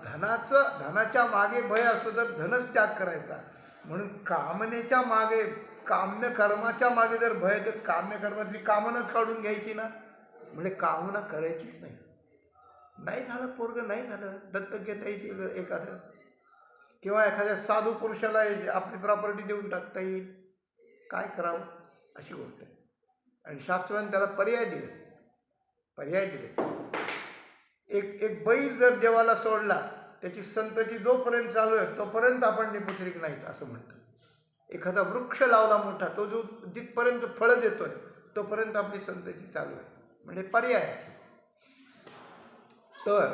धनाच्या मागे भय असलं तर धनच त्याग करायचा. म्हणून कामनेच्या मागे, काम्य कर्माच्या मागे जर भय, तर काम्य कर्मातली कामनाच काढून घ्यायची ना. म्हणजे कामना करायचीच नाही. नाही झालं पोरगं, नाही झालं, दत्तक घेता येईल एखादं, किंवा एखाद्या साधू पुरुषाला आपली प्रॉपर्टी देऊन टाकता येईल. काय करावं अशी गोष्ट आहे. आणि शास्त्राने त्याला पर्याय दिले. एक बैल जर देवाला सोडला, त्याची संतती जोपर्यंत चालू आहे तोपर्यंत आपण निपुत्रिक नाहीत असं म्हणतं. एखादा वृक्ष लावला मोठा, तो जो जिथपर्यंत फळं देतोय तोपर्यंत आपली संतती चालू आहे. म्हणजे पर्याय आहे. तर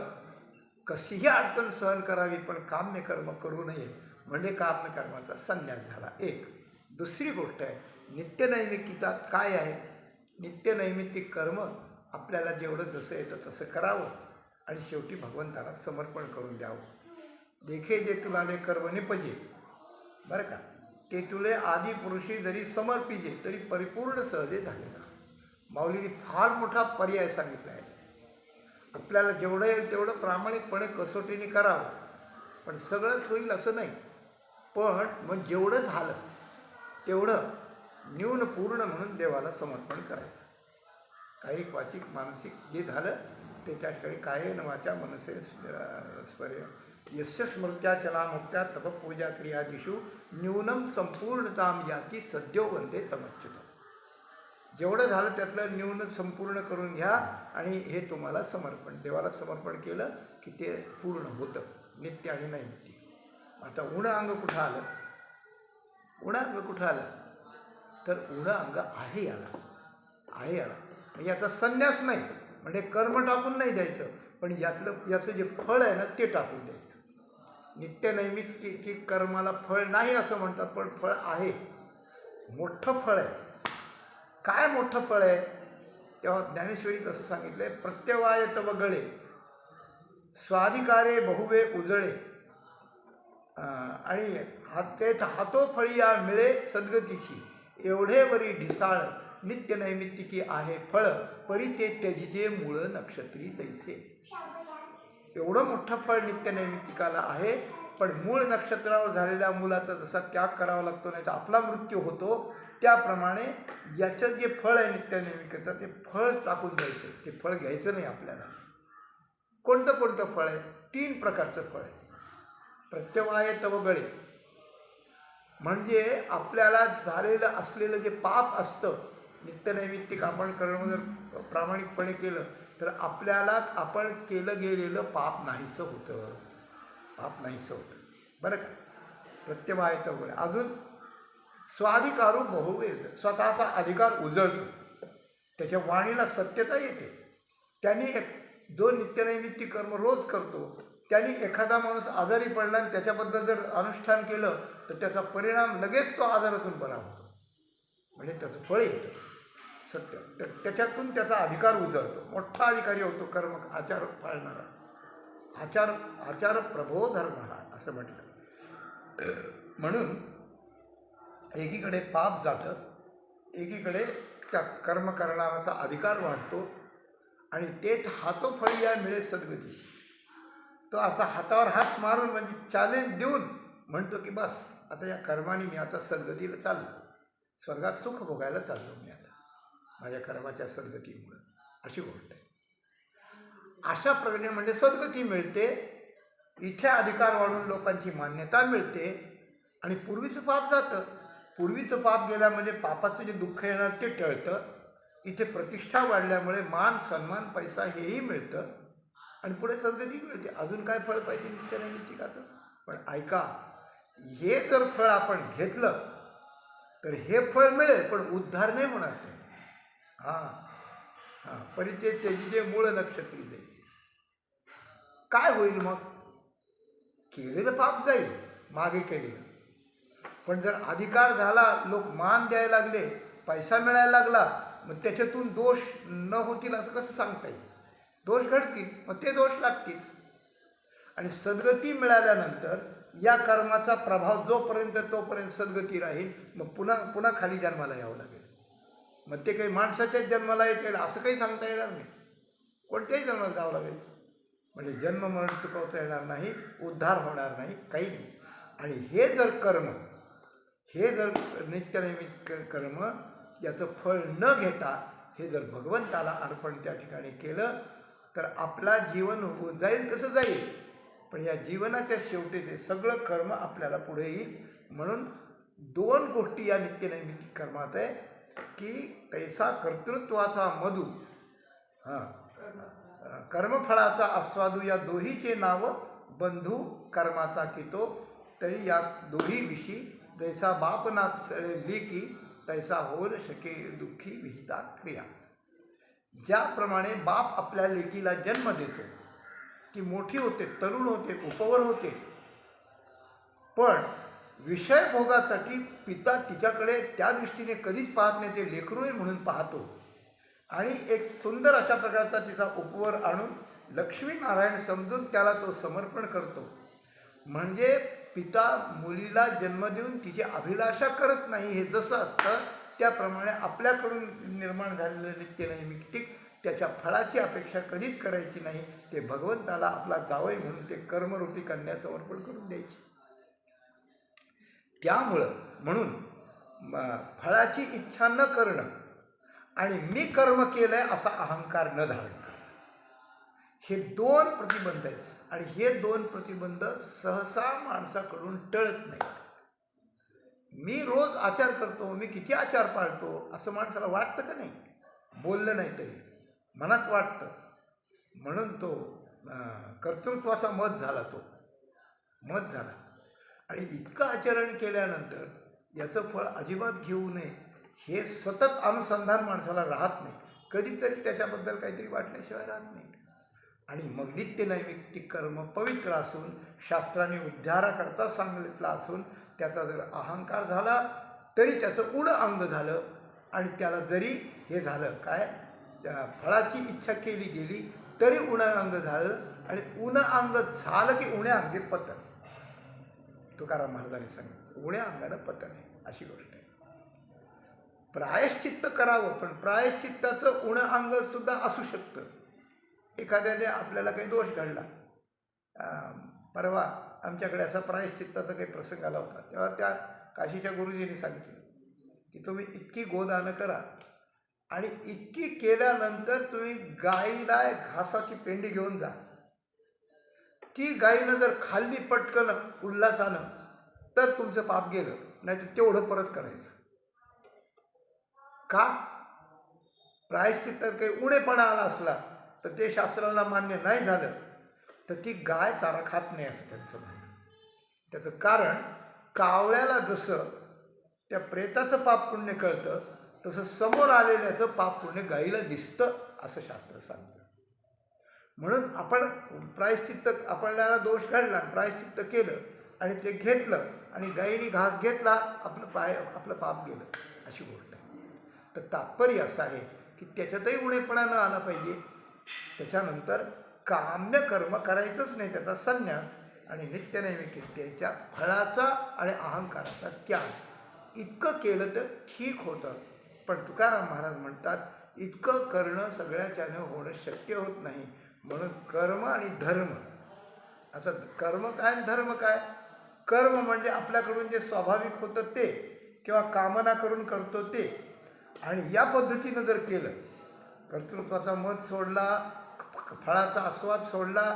कशीही अडचण सहन करावी, पण काम्य कर्म करू नये, म्हणजे काम्य कर्माचा संन्यास झाला. एक. दुसरी गोष्ट आहे, नित्यनैमित्तिकात काय आहे. नित्यनैमित्तिक कर्म आपल्याला जेवढं जसं येतं तसं करावं, आणि शेवटी भगवंताला समर्पण करून द्यावं. देखे जे तुलाने कर्म निपजे, बरं का, ते तुले आदी पुरुषी जरी समर्पिजे तरी परिपूर्ण सहजे झालेला. माऊलीने फार मोठा पर्याय सांगितला आहे. आपल्याला जेवढं येईल तेवढं प्रामाणिकपणे कसोटीने करावं, पण सगळंच होईल असं नाही. पण मग जेवढं झालं तेवढं न्यून पूर्ण म्हणून देवाला समर्पण करायचं. काही वाचिक मानसिक जे झालं ते त्या ठिकाणी कायेन वाचा मनसे स्पर्य यस्य स्मृत्याचला मुक्त्या तप पूजा क्रियादिषु न्यूनम संपूर्णताम याती सद्यो वंदे तमच्युत. जेवढं झालं त्यातलं न्यून संपूर्ण करून घ्या, आणि हे तुम्हाला समर्पण, देवाला समर्पण केलं की ते पूर्ण होतं, नित्य आणि नैमित्तिक. आता उण अंग कुठं आलं, उण अंग कुठं आलं, तर उण अंग आहे याला. याचा संन्यास नाही, म्हणजे कर्म टाकून नाही द्यायचं, पण याचं जे फळ आहे ना ते टाकून द्यायचं. नित्य नैमित्तिक कर्माला फळ नाही असं म्हणतात, पण फळ आहे, मोठं फळ आहे. काय मोठं फळ आहे, तेव्हा ज्ञानेश्वरीत असं सांगितलं आहे, प्रत्यवाय तव गळे स्वाधिकारे बहुवे उजळे, आणि हातो फळिया मिळे सद्गतीशी, एवढे वरी ढिसाळ नित्य नैमित्तिकी आहे फळ, परी ते त्यजिजे मूळ नक्षत्री जैसे. एवढं मोठं फळ नित्य नैमित्तिकाला आहे, पण मूळ नक्षत्रावर झालेल्या मुलाचा जसा त्याग करावा लागतो, नाही तर आपला मृत्यू होतो, त्याप्रमाणे याचं जे फळ आहे नित्य नैमित्तिकाचं, ते फळ टाकून द्यायचं, ते फळ घ्यायचं नाही आपल्याला. कोणतं फळ आहे, 3 प्रकारचं फळ आहे. प्रत्यवाय तव गळे, म्हणजे आपल्याला झालेलं असलेलं जे पाप असतं, नित्यनैमित्तिक आपण करणं जर प्रामाणिकपणे केलं तर आपल्याला आपण केलं गेलेलं पाप नाहीसं होतं, बरं का. प्रत्यवाय तव गळे. अजून स्वाधिकारू बहुवेद, स्वतःचा अधिकार उजळतो, त्याच्या वाणीला सत्यता येते. त्यांनी जो नित्यनैमित्तिक कर्म रोज करतो, त्यांनी एखादा माणूस आजारी पडला आणि त्याच्याबद्दल जर अनुष्ठान केलं तर त्याचा परिणाम लगेच तो आजारातून बरा होतो, म्हणजे त्याचं फळ येतं सत्य. तर त्याच्यातून त्याचा अधिकार उजळतो, मोठा अधिकारी होतो, कर्म आचार पाळणारा. आचार प्रभो धर्म असं म्हटलं. म्हणून एकीकडे पाप जातं, एकीकडे त्या कर्म करणाराचा अधिकार वाढतो, आणि तेच हातोफळी मिळे सद्गतीशी. तो असा हातावर हात मारून, म्हणजे चॅलेंज देऊन म्हणतो की बस आता या कर्माने मी आता सद्गतीला चाललो, स्वर्गात सुख भोगायला चाललो मी आता माझ्या कर्माच्या सद्गतीमुळं, अशी गोष्ट आहे. अशा प्रकारे म्हणजे सद्गती मिळते, इथे अधिकार वाढून लोकांची मान्यता मिळते, आणि पूर्वीचं पाप जातं. पूर्वीचं पाप गेल्या म्हणजे पापाचं जे दुःख येणार ते टळतं. इथे प्रतिष्ठा वाढल्यामुळे मान सन्मान पैसा हेही मिळतं, आणि पुढे सद्गती मिळते. अजून काय फळ पाहिजे नित्यनैमित्तिकाचं. पण ऐका, हे जर फळ आपण घेतलं तर हे फळ मिळेल, पण उद्धार नाही होणार ते. हां हां, परिचय त्याची जे मूळ नक्षत्री जैसे. काय होईल मग? केलेलं पाप जाईल, मागे केलेलं. पण जर अधिकार झाला, लोक मान द्यायला लागले, पैसा मिळायला लागला, मग त्याच्यातून दोष न होतील असं कसं सांगता येईल? दोष घडतील, मग ते दोष लागतील. आणि सद्गती मिळाल्यानंतर या कर्माचा प्रभाव तोपर्यंत सद्गती राहील, मग पुन्हा पुन्हा खाली जन्माला यावं लागेल. मग ते काही माणसाच्याच जन्माला येतील असं काही सांगता येणार नाही, कोणत्याही जन्माला जावं लागेल. म्हणजे जन्म मरण चुकवता येणार नाही, उद्धार होणार नाही, काही नाही. आणि हे जर नित्यनैमित्तिक कर्म याचं फळ न घेता हे जर भगवंताला अर्पण त्या ठिकाणी केलं तर आपला जीवन होऊन जाईल तसं जाईल. पण या जीवनाच्या शेवटी ते सगळं कर्म आपल्याला पुढे येईल. म्हणून दोन गोष्टी या नित्यनैमित्तिक कर्मात आहे की तैसा कर्तृत्वाचा मधू, कर्मफळाचा आस्वादू, या दोहीचे नाव बंधू कर्माचा कितो. तरी या दोही विषयी जैसा बाप ना लेकी तैसा होल शके दुःखी विहिता क्रिया. ज्याप्रमाणे बाप आपल्या लेकीला जन्म देतो, ती मोठी होते, तरुण होते, उपवर होते, पण विषय भोगासाठी पिता तिच्याकडे त्या दृष्टीने कधीच पाहत नाही, ते लेकरू आहे म्हणून पाहतो. आणि एक सुंदर अशा प्रकारचा तिचा उपवर आणून लक्ष्मीनारायण समजून त्याला तो समर्पण करतो. म्हणजे पिता मुलीला जन्म देऊन तिची अभिलाषा करत नाही, हे जसं असतं त्याप्रमाणे आपल्याकडून निर्माण झालेलं नित्यनैमित्तिक त्याच्या फळाची अपेक्षा कधीच करायची नाही. ते भगवंताला आपला जावई म्हणून ते कर्मरूपी कन्या समर्पण करून द्यायची. म्हणून फळाची इच्छा न करणं आणि मी कर्म केलंय असा अहंकार न धारण करणं, हे दोन प्रतिबंध आहेत. आणि हे दोन प्रतिबंध सहसा माणसाकडून टळत नाही. मी रोज आचार करतो, मी किती आचार पाळतो असं माणसाला वाटतं का नाही? बोललं नाही तरी मनात वाटतं. म्हणून तो कर्तृत्वाचा मत झाला. आणि इतकं आचरण केल्यानंतर याचं फळ अजिबात घेऊ नये हे सतत अनुसंधान माणसाला राहत नाही. कधीतरी त्याच्याबद्दल काहीतरी वाटल्याशिवाय राहत नाही. आणि मग नित्यनैमित्तिक कर्म पवित्र असून शास्त्राने उद्धाराकरता सांगितलं असून त्याचा जर अहंकार झाला तरी त्याचं उणं अंग झालं. आणि त्याला जरी हे झालं काय, त्या फळाची इच्छा केली गेली तरी उणं अंग झालं. आणि उणं अंग झालं की उण्या अंगी पतन. तुकाराम महाराजांनी सांगितलं उण्या अंगानं पतन आहे, अशी गोष्ट आहे. प्रायश्चित्त करावं, पण प्रायश्चित्ताचं उणं अंग सुद्धा असू शकतं. एखाद्याने आपल्याला काही दोष घडला, परवा आमच्याकडे असा प्रायश्चित्ताचा काही प्रसंग आला होता, तेव्हा त्या काशीच्या गुरुजींनी सांगितलं की तुम्ही इतकी गोदानं करा आणि इतकी केल्यानंतर तुम्ही गाईला घासाची पेंडी घेऊन जा. ती गाईनं जर खाल्ली पटकन उल्हासानं तर तुमचं पाप गेलं, नाही तर तेवढं परत करायचं. का? प्रायश्चित्तात काही उणेपणा आला असला तर ते शास्त्राला मान्य नाही झालं तर ती गाय चारा खात नाही असं त्यांचं म्हणणं. त्याचं कारण कावळ्याला जसं त्या प्रेताचं पाप पुण्य कळतं तसं समोर आलेल्याचं पाप पुण्य गाईला दिसतं असं शास्त्र सांगतं. म्हणून आपण प्रायश्चित्त, आपल्याला दोष घडला, प्रायश्चित्त केलं आणि ते घेतलं आणि गाईने घास घेतला, आपलं पाप गेलं, अशी गोष्ट आहे. तर तात्पर्य असं आहे की त्याच्यातही उणेपणा न आला पाहिजे. त्याच्यानंतर काम्य कर्म करायचंच नाही, त्याचा संन्यास. आणि नित्यनैमित्तिकतेच्या फळाचा आणि अहंकाराचा त्याग इतकं केलं तर ठीक होतं. पण तुकाराम महाराज म्हणतात इतकं करणं सगळ्याच्यानं होणं शक्य होत नाही. म्हणून कर्म आणि धर्म, आता कर्म काय आणि धर्म काय? कर्म म्हणजे आपल्याकडून जे स्वाभाविक होतं ते, किंवा कामना करून करतो ते. आणि या पद्धतीनं जर केलं, कर्तृत्वाचा मत सोडला, फळाचा आस्वाद सोडला,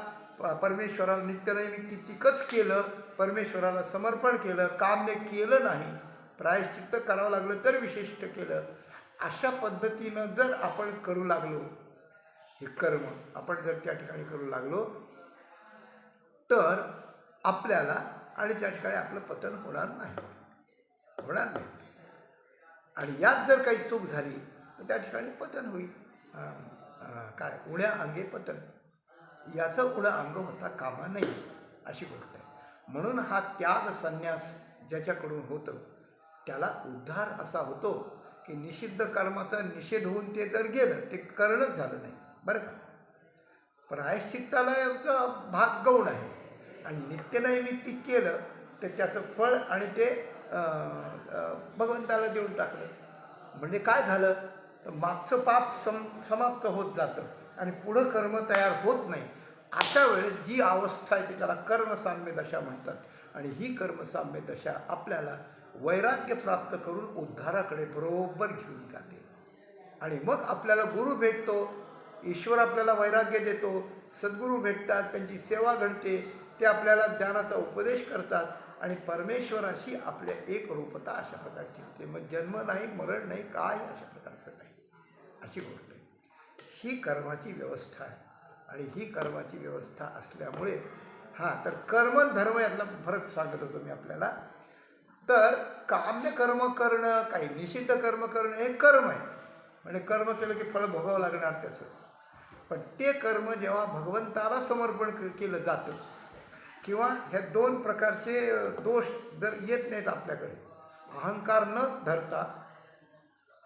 परमेश्वराला नित्यनैमित्तिकच केलं, परमेश्वराला समर्पण केलं, काम्य केलं नाही, प्रायश्चित्त करावं लागलं तर विशिष्ट केलं, अशा पद्धतीनं जर आपण करू लागलो, हे कर्म आपण जर त्या ठिकाणी करू लागलो तर आपल्याला आणि त्या ठिकाणी आपलं पतन होणार नाही. आणि यात जर काही चूक झाली तर त्या ठिकाणी पतन होईल. काय उण्या अंगे पतन, याचं उणं अंग होता कामा नये अशी गोष्ट आहे. म्हणून हा त्याग संन्यास ज्याच्याकडून होतं त्याला उद्धार असा होतो की निषिद्ध कर्माचा निषेध होऊन ते जर गेलं ते करणंच झालं नाही बरं का. प्रायश्चित्तालयाचा भाग गौण आहे आणि नित्यनैमित्ती केलं तर त्याचं फळ आणि ते भगवंताला देऊन टाकलं म्हणजे काय झालं तर मागचं पाप समाप्त होत जातं आणि पुढं कर्म तयार होत नाही. अशा वेळेस जी अवस्था आहे ती त्याला कर्मसाम्य दशा म्हणतात आणि ही कर्मसाम्य दशा आपल्याला वैराग्य प्राप्त करून उद्धाराकडे बरोबर घेऊन जाते. आणि मग आपल्याला गुरु भेटतो, ईश्वर आपल्याला वैराग्य देतो, सद्गुरू भेटतात, त्यांची सेवा घडते, ते आपल्याला ज्ञानाचा उपदेश करतात आणि परमेश्वराशी आपल्या एक रूपता अशा प्रकारची होते. मग जन्म नाही, मरण नाही, काय अशा प्रकारचं नाही अशी गोष्ट आहे. ही कर्माची व्यवस्था आहे आणि ही कर्माची व्यवस्था असल्यामुळे तर कर्म धर्म यातला फरक सांगत होतो मी आपल्याला. तर काम्य कर्म करणं, काही निषिद्ध कर्म करणं हे कर्म आहे म्हणजे कर्म केलं की फळ भोगावं लागणार त्याचं. पण ते कर्म जेव्हा भगवंताला समर्पण केलं जातं किंवा ह्या दोन प्रकारचे दोष जर येत नाहीत आपल्याकडे, अहंकार न धरता,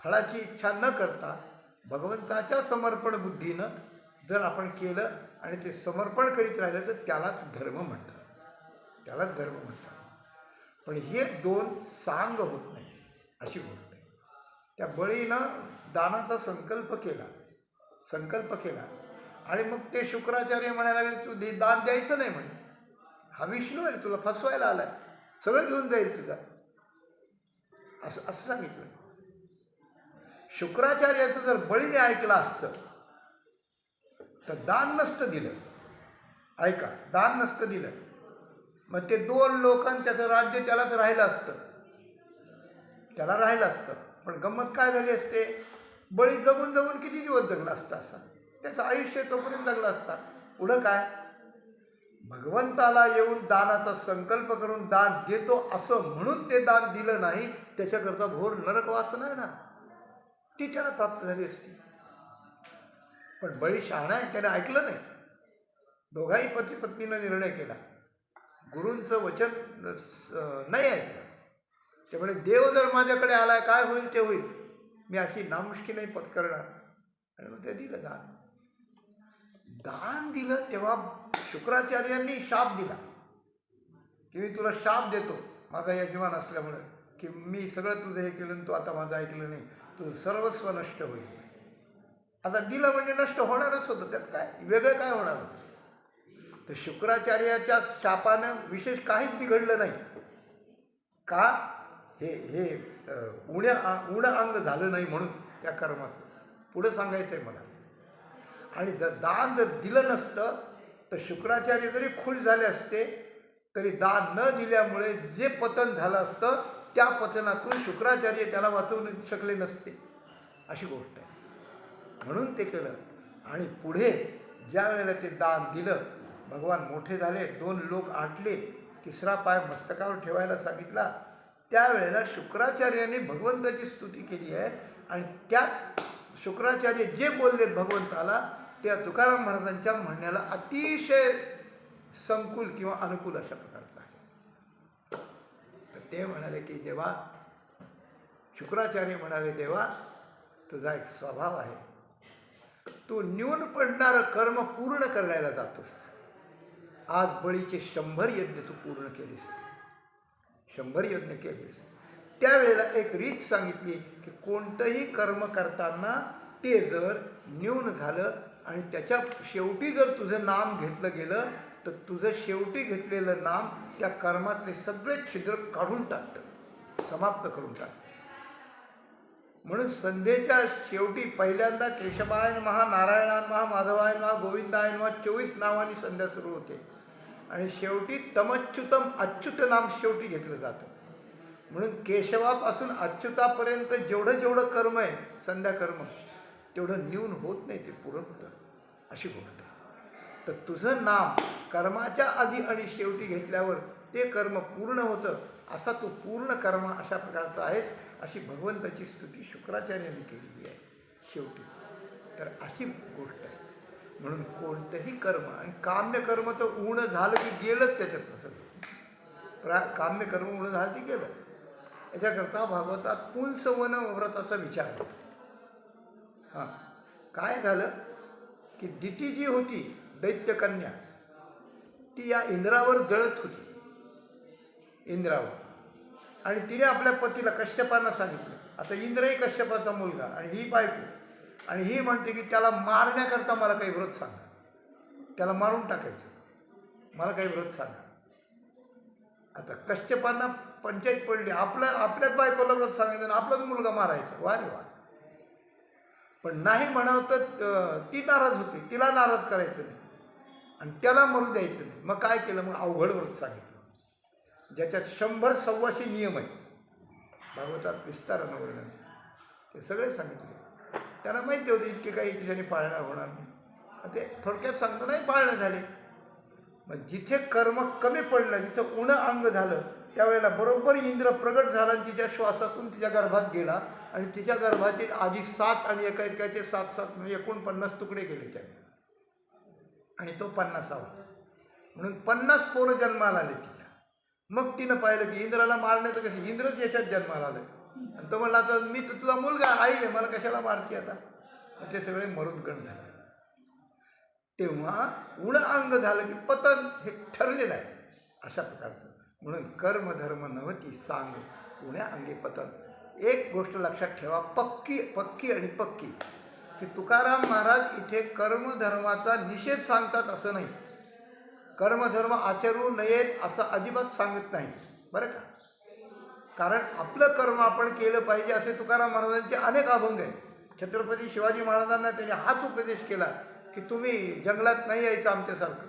फळाची इच्छा न करता भगवंताच्या समर्पण बुद्धीनं जर आपण केलं आणि ते समर्पण करीत राहिलं तर त्यालाच धर्म म्हणतात, त्यालाच धर्म म्हणतात. पण हे दोन सांग होत नाही अशी गोष्ट आहे. त्या बळीनं दानाचा संकल्प केला आणि मग ते शुक्राचार्य म्हणायला लागले तू दान द्यायचं नाही म्हणे, हा विष्णू आहे तुला फसवायला आलाय, सगळं घेऊन जाईल तुझा, असं सांगितलं. शुक्राचार्याचं जर बळीने ऐकलं असतं तर दान नसतं दिलं. ऐका, दान नसतं दिलं मग ते 2 लोकांनी त्याचं राज्य त्यालाच राहिलं असतं. पण गंमत काय झाली असते, बळी जगून किती दिवस जगला असता असा, त्याचं आयुष्य तोपर्यंत जगला असता. पुढं काय, भगवंताला येऊन दानाचा संकल्प करून दान देतो असं म्हणून ते दान दिलं नाही, त्याच्याकरता घोर नरकवासना आहे ना, ती त्याला प्राप्त झाली असती. पण बळी शहाणा आहे, त्याने ऐकलं नाही. दोघाही पती पत्नीनं निर्णय केला, गुरूंचं वचन नाही ऐकलं. त्यामुळे देव जर माझ्याकडे आलाय काय होईल ते होईल, मी अशी नामुष्की नाही पत्करणार. आणि मग ते दिलं दान दिलं. तेव्हा शुक्राचार्यांनी शाप दिला की मी तुला शाप देतो माझा यजमान असल्यामुळे की मी सगळं तुझं हे केलं तू आता माझं ऐकलं नाही, तुझं सर्वस्व नष्ट होईल. आता दिलं म्हणजे नष्ट होणारच होतं, त्यात काय वेगळं काय होणार होतं. तर शुक्राचार्याच्या शापानं विशेष काहीच बिघडलं नाही का, हे उण अंग झालं नाही म्हणून त्या कर्माचं पुढं सांगायचं आहे मला. आणि जर दान जर दिलं नसतं तर शुक्राचार्य जरी खुश झाले असते तरी दान न दिल्यामुळे जे पतन झालं असतं त्या पतनातून शुक्राचार्य त्याला वाचवू शकले नसते अशी गोष्ट आहे. म्हणून ते केलं. आणि पुढे ज्या वेळेला ते दान दिलं, भगवान मोठे झाले, 2 लोक आटले, 3रा पाय मस्तकावर ठेवायला सांगितला, त्यावेळेला शुक्राचार्याने भगवंताची स्तुती केली आहे. आणि त्यात शुक्राचार्य जे बोलले भगवंताला त्या तुकाराम महाराजांच्या म्हणण्याला अतिशय संकुल किंवा अनुकूल अशा प्रकारचं आहे. तर ते म्हणाले की देवा, शुक्राचार्य म्हणाले देवा, तुझा एक स्वभाव आहे, तू न्यून पडणारं कर्म पूर्ण करायला जातोस. आज बळीचे 100 यज्ञ तू पूर्ण केलीस, 100 यज्ञ केलीस. त्यावेळेला एक रीत सांगितली की कोणतंही कर्म करताना ते जर न्यून झालं आणि त्याच्या शेवटी जर तुझं नाम घेतलं गेलं तर तुझं शेवटी घेतलेलं नाम त्या कर्मातले सगळे छिद्र काढून टाकतं, समाप्त करून टाकतं. म्हणून संध्येच्या शेवटी पहिल्यांदा केशवाय नमः, नारायणाय नमः, माधवाय नमः, गोविंदाय नमः 24 नावांनी संध्या सुरू होते आणि शेवटी तमच्युतम अच्युत नाम शेवटी घेतलं जातं. म्हणून केशवापासून अच्युतापर्यंत जेवढं कर्म आहे संध्या कर्म तेवढं न्यून होत नाही, ते पूर्ण होतं अशी गोष्ट. तर तुझं नाम कर्माच्या आधी आणि शेवटी घेतल्यावर ते कर्म पूर्ण होतं. असा तू पूर्ण कर्म अशा प्रकारचा आहेस, अशी भगवंताची स्तुती शुक्राचार्यांनी केलेली आहे शेवटी. तर अशी गोष्ट आहे. म्हणून कोणतंही कर्म, आणि काम्य कर्म तर ऊण झालं की गेलंच त्याच्यात नसं. काम्य कर्म ऊण झालं की गेलं. याच्याकरता भागवतात पुंसवन व्रताचा विचार होतो. हां, काय झालं की दिती जी होती दैत्यकन्या, ती या इंद्रावर जळत होती, इंद्रावर. आणि तिने आपल्या पतीला कश्यपांना सांगितलं. आता इंद्रही कश्यपाचा मुलगा आणि ही बायको, आणि ही म्हणते की त्याला मारण्याकरता मला काही व्रत सांगा, त्याला मारून टाकायचं, मला काही व्रत सांगा. आता कश्यपांना पंचायत पडली, आपल्याच बायकोला व्रत सांगायचं आणि आपलाच मुलगा मारायचा. वा रे वा. पण नाही म्हणावं तर ती नाराज होती, तिला नाराज करायचं नाही आणि त्याला मरू द्यायचं नाही. मग काय केलं? मग अवघड व्रत सांगितलं, ज्याच्यात 100-125 नियम आहेत. भागवतात विस्तारानं वर्णन, ते सगळे सांगितले. त्यांना माहिती होते इतके काही तिच्याने पाळणं होणार नाही. ते थोडक्यात सांगतो, नाही पाळणं झाले. मग जिथे कर्म कमी पडलं, जिथं उणं अंग झालं, त्यावेळेला बरोबर इंद्र प्रगट झाला आणि तिच्या श्वासातून तिच्या गर्भात गेला आणि तिच्या गर्भाचे आधी 7 आणि एकाचे 7 म्हणजे 49 तुकडे केले त्याने, आणि तो 50वा. म्हणून 50 पोरं जन्माला आले तिच्या. मग तिनं पाहिलं की इंद्राला मारण्याचं कसं, इंद्रच याच्यात जन्माला आलं. आणि तो म्हणला, आता मी तर तुला मुलगा आई आहे, मला कशाला मारते आता. मग ते सगळे मरून गण झाले. तेव्हा उण अंग झालं की पतन हे ठरलेलं आहे अशा प्रकारचं. म्हणून कर्मधर्म नव्हती सांग उण्या अंगी पतन. एक गोष्ट लक्षात ठेवा, पक्की आणि पक्की, की तुकाराम महाराज इथे कर्मधर्माचा निषेध सांगतात असं नाही. कर्मधर्म आचरू नयेत असं अजिबात सांगत नाही बरं का. कारण आपलं कर्म आपण केलं पाहिजे असे तुकाराम महाराजांचे अनेक अभंग आहेत. छत्रपती शिवाजी महाराजांना त्यांनी हाच उपदेश केला की तुम्ही जंगलात नाही यायचं आमच्यासारखं.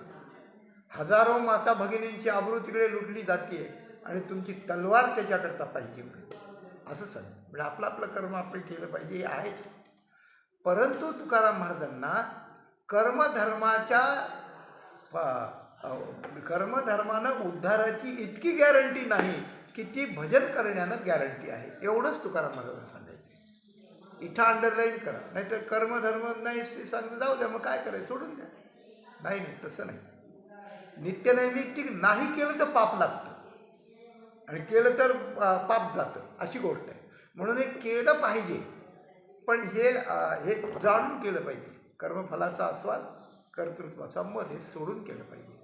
हजारो माता भगिनींची आबरू तिकडे लुटली जाते आणि तुमची तलवार त्याच्याकरता पाहिजे असं सांग. म्हणजे आपलं कर्म आपण केलं पाहिजे हे आहेच. परंतु तुकाराम महाराजांना कर्मधर्मानं उद्धाराची इतकी गॅरंटी नाही की ती भजन करण्यानं गॅरंटी आहे. एवढंच तुकाराम महाराजांना सांगायचं. इथं अंडरलाईन करा, नाहीतर कर्मधर्म नाही सांगतं जाऊ द्या, मग काय करायचं सोडून द्या. नाही तसं नाही. नित्यनैमित्तिक नाही केलं तर पाप लागतं आणि केलं तर पाप जातं, अशी गोष्ट आहे. म्हणून हे केलं पाहिजे, पण हे जाणून केलं पाहिजे. कर्मफलाचा आस्वाद कर्तृत्वाचा मध हे सोडून केलं पाहिजे.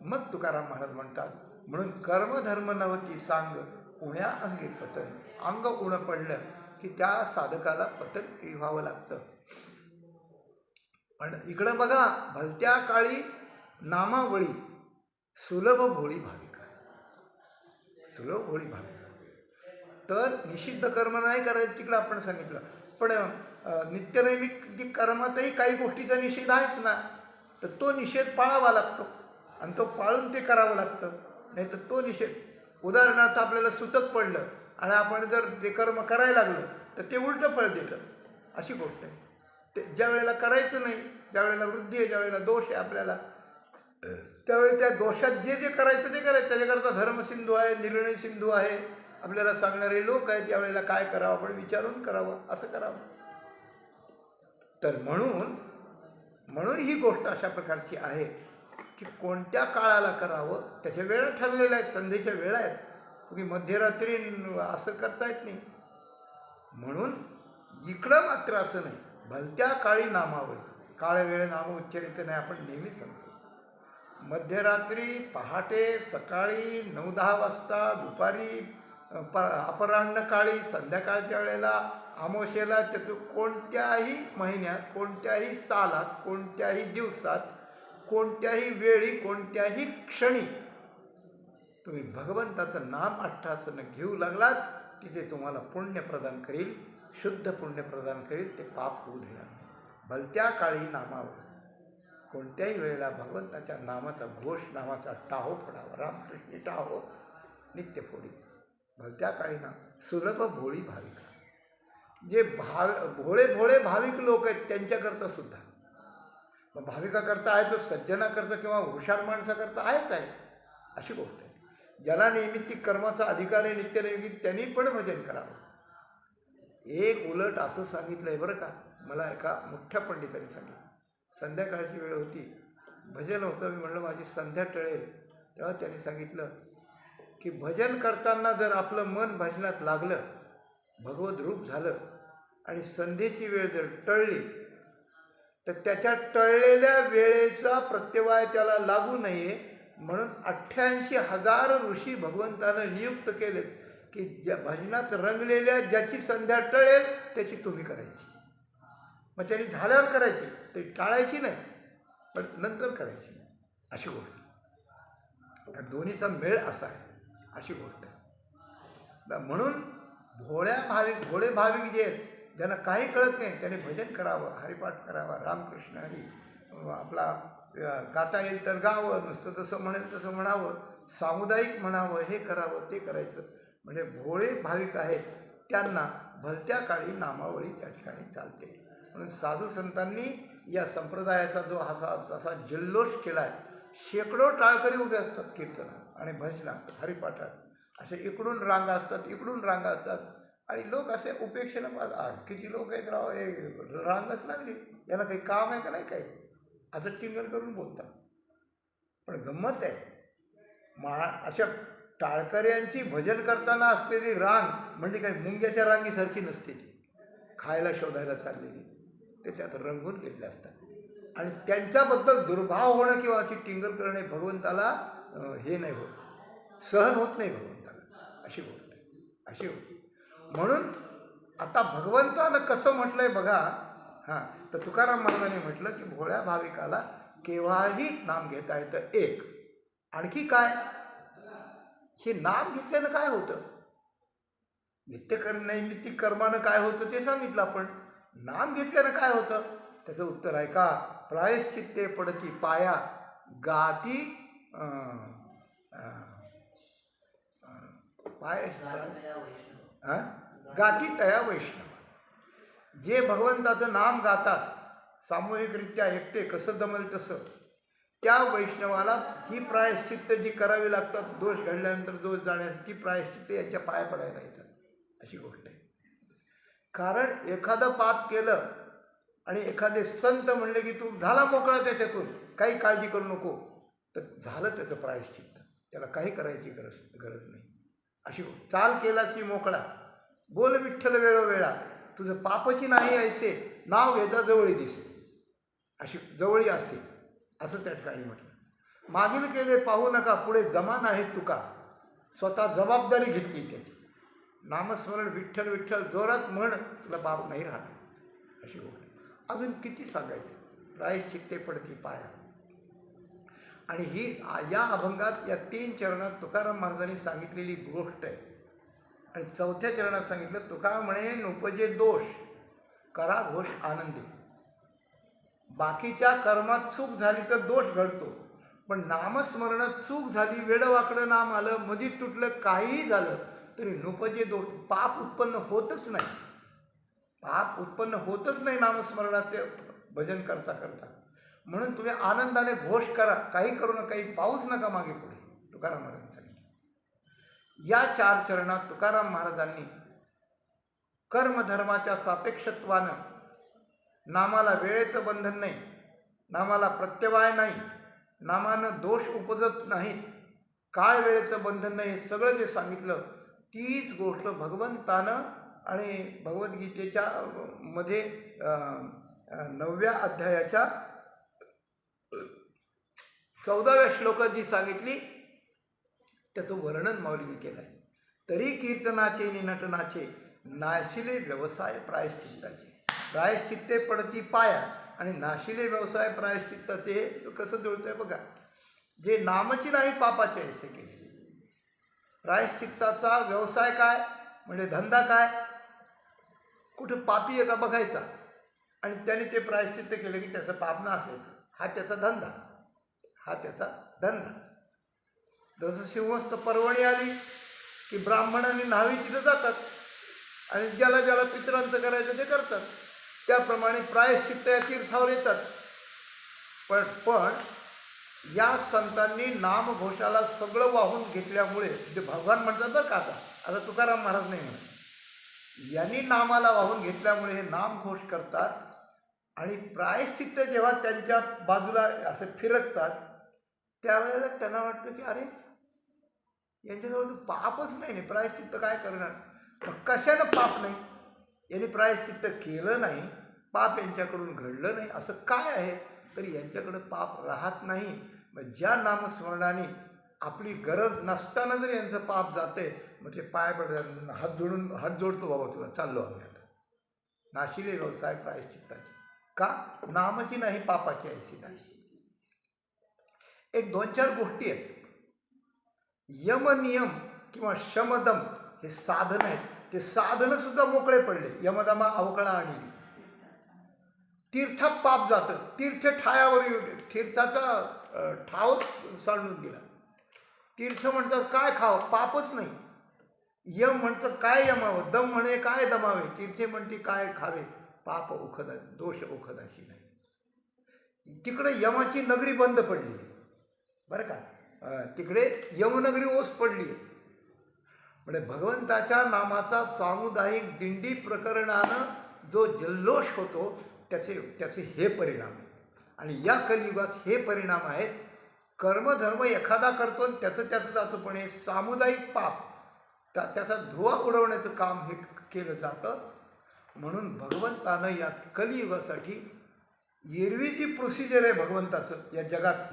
मग तुकाराम महाराज म्हणतात, म्हणून कर्मधर्म नव्हती सांग उण्या अंगी पतन. अंग उणं पडलं की त्या साधकाला पतन व्हावं लागतं. पण इकडं बघा, भलत्या काळी नामावळी सुलभ भोळी भाविका. सुलभ भोळी भाविका तर निषिद्ध कर्म नाही करायचं तिकडं आपण सांगितलं. पण नित्यनैमित्तिक कर्मातही काही गोष्टीचा निषेध आहेच ना, तर तो निषेध पाळावा लागतो आणि तो पाळून ते करावं लागतं. नाही तर तो निषेध, उदाहरणार्थ आपल्याला सुतक पडलं आणि आपण जर ते कर्म करायला लागलं तर ते उलटं फळ देतं, अशी गोष्ट आहे. ते ज्या वेळेला करायचं नाही, ज्या वेळेला वृद्धी आहे, ज्या वेळेला दोष आहे आपल्याला, त्यावेळी त्या दोषात जे करायचं ते करायचं. त्याच्याकरता धर्मसिंधू आहे, निर्णय सिंधू आहे, आपल्याला सांगणारे लोक आहेत. यावेळेला काय करावं आपण विचारून करावं, असं करावं. तर म्हणून ही गोष्ट अशा प्रकारची आहे की कोणत्या काळाला करावं त्याच्या वेळा ठरलेल्या आहेत, संध्येच्या वेळा आहेत. की मध्यरात्री असं करता येत नाही. म्हणून इकडं मात्र असं नाही, भलत्या काळी नामावळी. काळ वेळ नाम उच्चारित नाही आपण नेहमी सांगतो. मध्यरात्री, पहाटे, सकाळी, 9-10 वाजता, दुपारी, अपराह्न काळी, संध्याकाळच्या वेळेला, अमावस्येला, कोणत्याही महिन्यात, कोणत्याही सालात, कोणत्याही दिवसात, कोणत्याही वेळी, कोणत्याही क्षणी तुम्ही भगवंताचं नाम अट्टासनं घेऊ लागलात, तिथे तुम्हाला पुण्य प्रदान करील, शुद्ध पुण्य प्रदान करील, ते पाप होऊ देणार नाही. भलत्या काळी नामावर कोणत्याही वेळेला भगवंताच्या नामाचा घोष, नामाचा टाहो फोडावा. रामकृष्ण टाहो नित्य फोडी. भलत्या काळी नाम सुलभ भोळी भाविका. जे भोळे भाविक लोक आहेत त्यांच्याकरता सुद्धा, मग भाविकाकरता आहे तो सज्जनाकरता किंवा हुशार माणसाकरता आहेच आहे, अशी गोष्ट आहे. ज्याला नैमित्तिक कर्माचा अधिकार आहे नित्यनैमित्तिक त्यांनी पण भजन करावं. एक उलट असं सांगितलं आहे बरं का, मला एका मोठ्या पंडितांनी सांगितलं. संध्याकाळची वेळ होती, भजन होतं. मी म्हणलं माझी संध्या टळेल, तेव्हा त्यांनी सांगितलं की भजन करताना जर आपलं मन भजनात लागलं, भगवत रूप झालं आणि संध्येची वेळ जर टळली, तर त्याच्या टळलेल्या वेळेचा प्रत्यवाय त्याला लागू नये म्हणून 88,000 ऋषी भगवंतानं नियुक्त केले की ज्या भजनात रंगलेल्या ज्याची संध्या टळेल त्याची तुम्ही करायची. मग त्यांनी झाल्यावर करायची, ते टाळायची नाही, पण नंतर करायची. अशी गोष्ट दोन्हीचा मेळ असा आहे, अशी गोष्ट आहे. म्हणून भोळे भाविक जे आहेत, ज्यांना काही कळत नाही, त्याने भजन करावं, हरिपाठ करावा, रामकृष्ण हरी आपला गाता येईल तर गावं, नुसतं तसं म्हणेल तसं म्हणावं, सामुदायिक म्हणावं, हे करावं ते करायचं. म्हणजे भोळे भाविक आहेत त्यांना भलत्या काळी नामावळी त्या ठिकाणी चालते. म्हणून साधू संतांनी या संप्रदायाचा जो असा जल्लोष केला आहे, शेकडो टाळकरी उभे असतात कीर्तनात आणि भजनात, हरिपाठात. असे इकडून रांगा असतात, इकडून रांगा असतात, आणि लोक असे उपेक्षेनं किती लोक आहेत राव, हे रांगच लागली, याला काही काम आहे का नाही काही, असं टिंगल करून बोलतात. पण गंमत आहे, अशा टाळकऱ्यांची भजन करताना असलेली रांग म्हणजे काही मुंग्याच्या रांगीसारखी नसते. ती खायला शोधायला चाललेली, त्याच्यात रंगून घेतले असतात. आणि त्यांच्याबद्दल दुर्भाव होणं किंवा अशी टिंगल करणे भगवंताला हे नाही होत, सहन होत नाही भगवंताला. अशी गोष्ट आहे, अशी होती. म्हणून आता भगवंतानं कसं म्हटलंय बघा. तर तुकाराम महाराजांनी म्हटलं की भोळ्या भाविकाला केव्हाही नाम घेता येतं. एक आणखी काय, हे नाम घेतल्यानं काय होतं, नैमित्तिक कर्मानं काय होतं ते सांगितलं आपण. नाम घेतल्यानं काय होतं त्याचं उत्तर आहे का, प्रायश्चित्ते पडती पाया गाती गाती तया वैष्णव. जे भगवंताचं नाम गातात सामूहिकरित्या एकटे, कसं जमल तसं, त्या वैष्णवाला ही प्रायश्चित्त जी करावी लागतात, दोष घडल्यानंतर दोष जाण्याची ती प्रायश्चित्त यांच्या पाया पडायला येतात. अशी गोष्ट आहे. कारण एखादं पाप केलं आणि एखादे संत म्हणले की तू झाला मोकळा त्याच्यातून, काही काळजी करू नको, तर झालं त्याचं प्रायश्चित्त, त्याला काही करायची गरज नाही. अशी चाल केलासी मोकळा, बोल विठ्ठल वेळोवेळा, तुझं पापची नाही ऐसे, नाव घ्यायचा जवळी दिसे, अशी जवळी असे, असं त्या ठिकाणी म्हटलं. मागील केले पाहू नका, पुढे जमा नाहीत तुका, स्वतः जबाबदारी घेतली त्याची. नामस्मरण विठ्ठल विठ्ठल जोरात म्हण, तुला बाप नाही राहणार. अशी गोष्ट अजून किती सांगायचं. प्रायश्चित्ते पडती पाया. आणि ही या अभंगात या 3 चरणात तुकाराम महाराजांनी सांगितलेली गोष्ट आहे. आणि 4थ्या चरणात सांगितलं, तुकाराम म्हणे नुपजे दोष, करा घोष आनंदी. बाकीच्या कर्मात चूक झाली तर दोष घडतो, पण नामस्मरणात चूक झाली, वेडवाकडं नाम आलं, मधीत तुटलं, काहीही झालं तरी नुपजे दोष, पाप उत्पन्न होतच नाही. पाप उत्पन्न होतच नाही नामस्मरणाचे भजन करता करता. म्हणून तुम्ही आनंदाने घोष करा, काही करू नका, काही पाऊच नका मागे पुढे, तुकाराम महाराजांनी सांगितलं. या 4 चरणात तुकाराम महाराजांनी कर्मधर्माच्या सापेक्षत्वानं नामाला वेळेचं बंधन नाही, नामाला प्रत्यवाय नाही, नामानं दोष उपजत नाहीत, काळ वेळेचं बंधन नाही, हे सगळं जे सांगितलं तीच गोष्ट भगवंतानं आणि भगवद्गीतेच्या मध्ये 9व्या अध्यायाच्या 14व्या श्लोकात जी सांगितली त्याचं वर्णन माऊलीने केलं आहे. तरी कीर्तनाचे निनटनाचे नाशिले व्यवसाय प्रायश्चित्ताचे. प्रायश्चित्ते पडती पाया आणि नाशिले व्यवसाय प्रायश्चित्ताचे कसं जुळतंय बघा. जे नामची नाही पापाचे ऐसे केले. प्रायश्चित्ताचा व्यवसाय काय म्हणजे धंदा काय, कुठं पापी आहे का बघायचा आणि त्याने ते प्रायश्चित्त केलं की त्याचं पाप नसायचं, हा त्याचा धंदा, हा त्याचा धंदा. जसं सिंहस्थ पर्वणी आली की ब्राह्मणांनी न्हावी तिथं जातात आणि ज्याला ज्याला पितरांचं करायचं ते करतात. त्याप्रमाणे प्रायश्चित्त या तीर्थावर येतात. पण या संतांनी नामघोषाला सगळं वाहून घेतल्यामुळे ते भगवान म्हणतात बरं का आता तुकाराम महाराज नाही म्हणत, यांनी नामाला वाहून घेतल्यामुळे हे नामघोष करतात आणि प्रायश्चित्त जेव्हा त्यांच्या बाजूला असे फिरकतात त्यावेळेला त्यांना वाटतं की अरे यांच्याजवळ तर पापच नाही, प्रायश्चित्त काय करणार, मग कशानं पाप नाही, यांनी प्रायश्चित्त केलं नाही, पाप यांच्याकडून घडलं नाही, असं काय आहे, तरी यांच्याकडं पाप राहत नाही. मग ज्या नामस्मरणाने आपली गरज नसताना जर यांचं पाप जाते, मग ते पाय पडतात, हात जोडतो, बाबा तुला चाललो आम्ही आता, नाशिले व्यवसाय प्रायश्चित्ताची, का नामाची नाही पापाची ऐसी नाही. एक 2-4 गोष्टी आहेत. यम नियम किंवा शमदम हे साधन आहेत, ते साधनं सुद्धा मोकळे पडले. यमदमा अवकळा आणली, तीर्थात पाप जातं, तीर्थ ठायावर तीर्थाचा ठावच सांडून गेला. तीर्थ म्हणतात काय खावं, पापच नाही. यम म्हणतात काय यमावं, दम म्हणे काय दमावे, तीर्थे म्हणते काय खावे, पाप ओखदा दोष ओखदाशी नाही. तिकडे यमाची नगरी बंद पडली बरं का, तिकडे यमनगरी ओस पडली. म्हणजे भगवंताच्या नामाचा सामुदायिक दिंडी प्रकरणानं जो जल्लोष होतो त्याचे हे परिणाम आहेत. आणि या कलियुगात हे परिणाम आहेत. कर्मधर्म एखादा करतो आणि त्याचं जातो, पण हे सामुदायिक पाप त्याचा धुवा उडवण्याचं काम हे केलं जातं. म्हणून भगवंतानं या कलियुगासाठी एरवी जी प्रोसिजर आहे भगवंताचं या जगात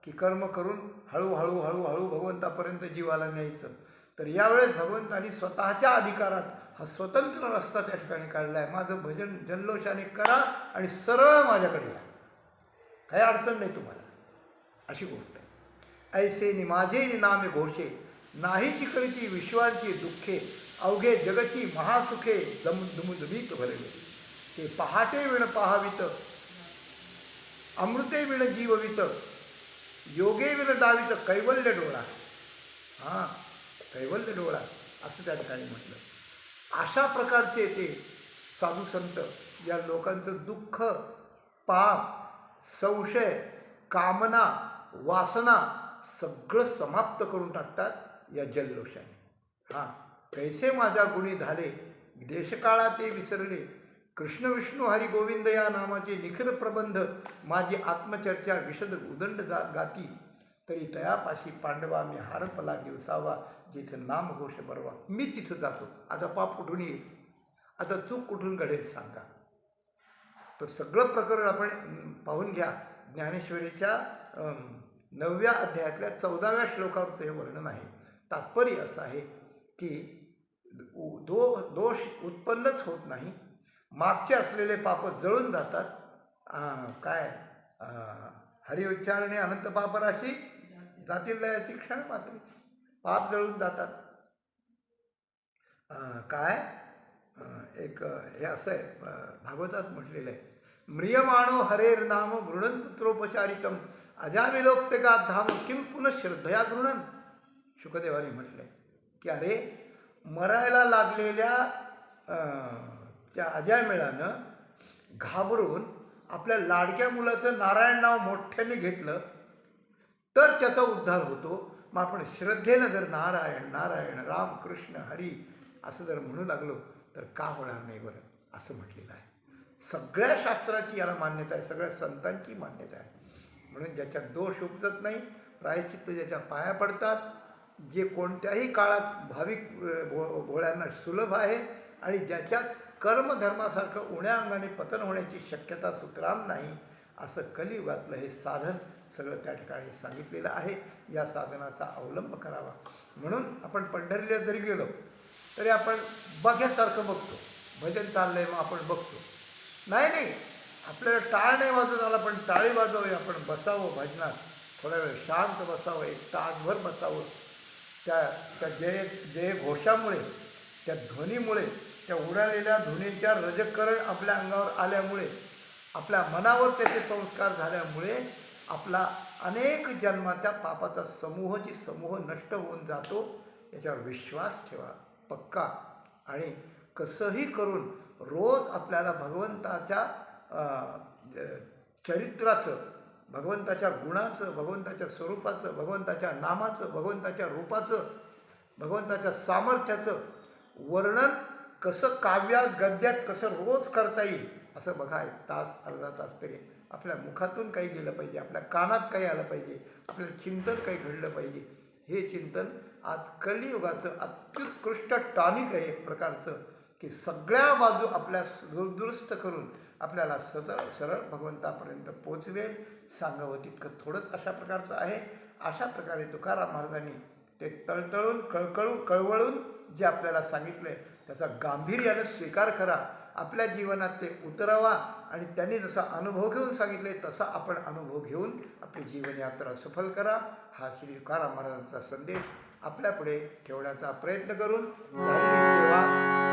की कर्म करून हळूहळू हळूहळू भगवंतापर्यंत जीवाला न्यायचं, तर यावेळेस भगवंतानी स्वतःच्या अधिकारात हा स्वतंत्र रस्ता त्या ठिकाणी काढला आहे. माझं भजन जल्लोषाने करा आणि सरळ माझ्याकडे या, काही अडचण नाही तुम्हाला, अशी गोष्ट आहे. ऐसे नि माझे नामे घोषे, नाही चिकळीची विश्वांची दुःखे, अवघे जगची महासुखे दुमुदुमीत भरले. ते पहाटे विण पाहावित, अमृते विण जीववित, योगे विण दावित कैवल्य डोळा. हां, कैवल्य डोळा असं त्या ठिकाणी म्हटलं. अशा प्रकारचे ते साधू संत या लोकांचं दुःख, पाप, संशय, कामना, वासना सगळं समाप्त करून टाकतात या जल्लोषाने. हां, कैसे माझ्या गुणी झाले, देशकाळा ते विसरले, कृष्ण विष्णू हरी गोविंद या नामाचे निखिल प्रबंध, माझी आत्मचर्चा विशद उदंड गाती, तरी तयापाशी पांडवा मी हारपला दिवसावा, जिथं नामघोष बरवा. मी तिथं जातो. आता पाप कुठून येईल, आता चूक कुठून घडेल सांगा. तो सगळं प्रकरण आपण पाहून घ्या. ज्ञानेश्वरीच्या 9व्या अध्यायातल्या 14व्या श्लोकावरचं हे वर्णन आहे. तात्पर्य असं आहे की दोष उत्पन्नच होत नाही, मागचे असलेले पाप जळून जातात. काय हरिउच्चारणे अनंत पापराशी जातील लयासी क्षण मात्र, पाप जळून जातात. काय एक हे असं आहे भागवतात म्हटलेलं आहे, म्रियमाणो हरेर नाम गृणन पुत्रोपचारितम अजामिलोक्तगात धाम किम पुनः श्रद्धया गृणन. शुकदेवानी म्हटलंय की अरे मरायला लागलेल्या त्या अजामिळानं घाबरून आपल्या लाडक्या मुलाचं नारायण नाव मोठ्याने घेतलं तर त्याचा उद्धार होतो. मग आपण श्रद्धेनं जर नारायण नारायण राम कृष्ण हरी असं जर म्हणू लागलो तर का होणार नाही बरं, असं म्हटलेलं आहे. सगळ्या शास्त्राची याला मान्यता आहे, सगळ्या संतांची मान्यता आहे. म्हणून ज्याच्यात दोष उपजत नाही, प्रायश्चित्त ज्याच्या पाया पडतात, जे कोणत्याही काळात भाविक भोळ्यांना सुलभ आहे आणि ज्याच्यात कर्मधर्मासारखं उण्या अंगाने पतन होण्याची शक्यता सुतराम नाही, असं कलियुगातलं हे साधन सगळं त्या ठिकाणी सांगितलेलं आहे. या साधनाचा अवलंब करावा. म्हणून आपण पंढरीला जरी गेलो तरी आपण बघ्यासारखं बघतो. भजन चाललंय मग आपण बघतो, नाही आपल्याला टाळ नाही वाजत आला पण टाळी वाजवावी, आपण बसावं भजनात, थोडा वेळ शांत बसावं, एक तासभर बसावं. त्या जय घोषामुळे, त्या ध्वनीमुळे, त्या उडालेल्या ध्वनीच्या रजकरण आपल्या अंगावर आल्यामुळे, आपल्या मनावर त्याचे संस्कार झाल्यामुळे आपला अनेक जन्माच्या पापाचा समूह नष्ट होऊन जातो. याच्यावर विश्वास ठेवा पक्का. आणि कसंही करून रोज आपल्याला भगवंताच्या चरित्राचं भगवंताच्या गुणाचं, भगवंताच्या स्वरूपाचं, भगवंताच्या नामाचं, भगवंताच्या रूपाचं, भगवंताच्या सामर्थ्याचं वर्णन कसं काव्यात गद्यात कसं रोज करता येईल असं बघा. एक तास अर्धा तास तरी आपल्या मुखातून काही गेलं पाहिजे, आपल्या कानात काही आलं पाहिजे, आपल्याला चिंतन काही घडलं पाहिजे. हे चिंतन आज कलियुगाचं अत्युत्कृष्ट टॉनिक आहे एक प्रकारचं, की सगळ्या बाजू आपल्या दुरुस्त करून आपल्याला सरळ भगवंतापर्यंत पोचवेल. सांगावं तितकं थोडंच अशा प्रकारचं आहे. अशा प्रकारे तुकाराम महाराजांनी ते तळतळून कळवळून जे आपल्याला सांगितलं आहे त्याचा गांभीर्यानं स्वीकार करा, आपल्या जीवनात ते उतरवा आणि त्यांनी जसा अनुभव घेऊन सांगितले तसा आपण अनुभव घेऊन आपली जीवनयात्रा सफल करा. हा श्री तुकाराम महाराजांचा संदेश आपल्यापुढे ठेवण्याचा प्रयत्न करून झालेली सेवा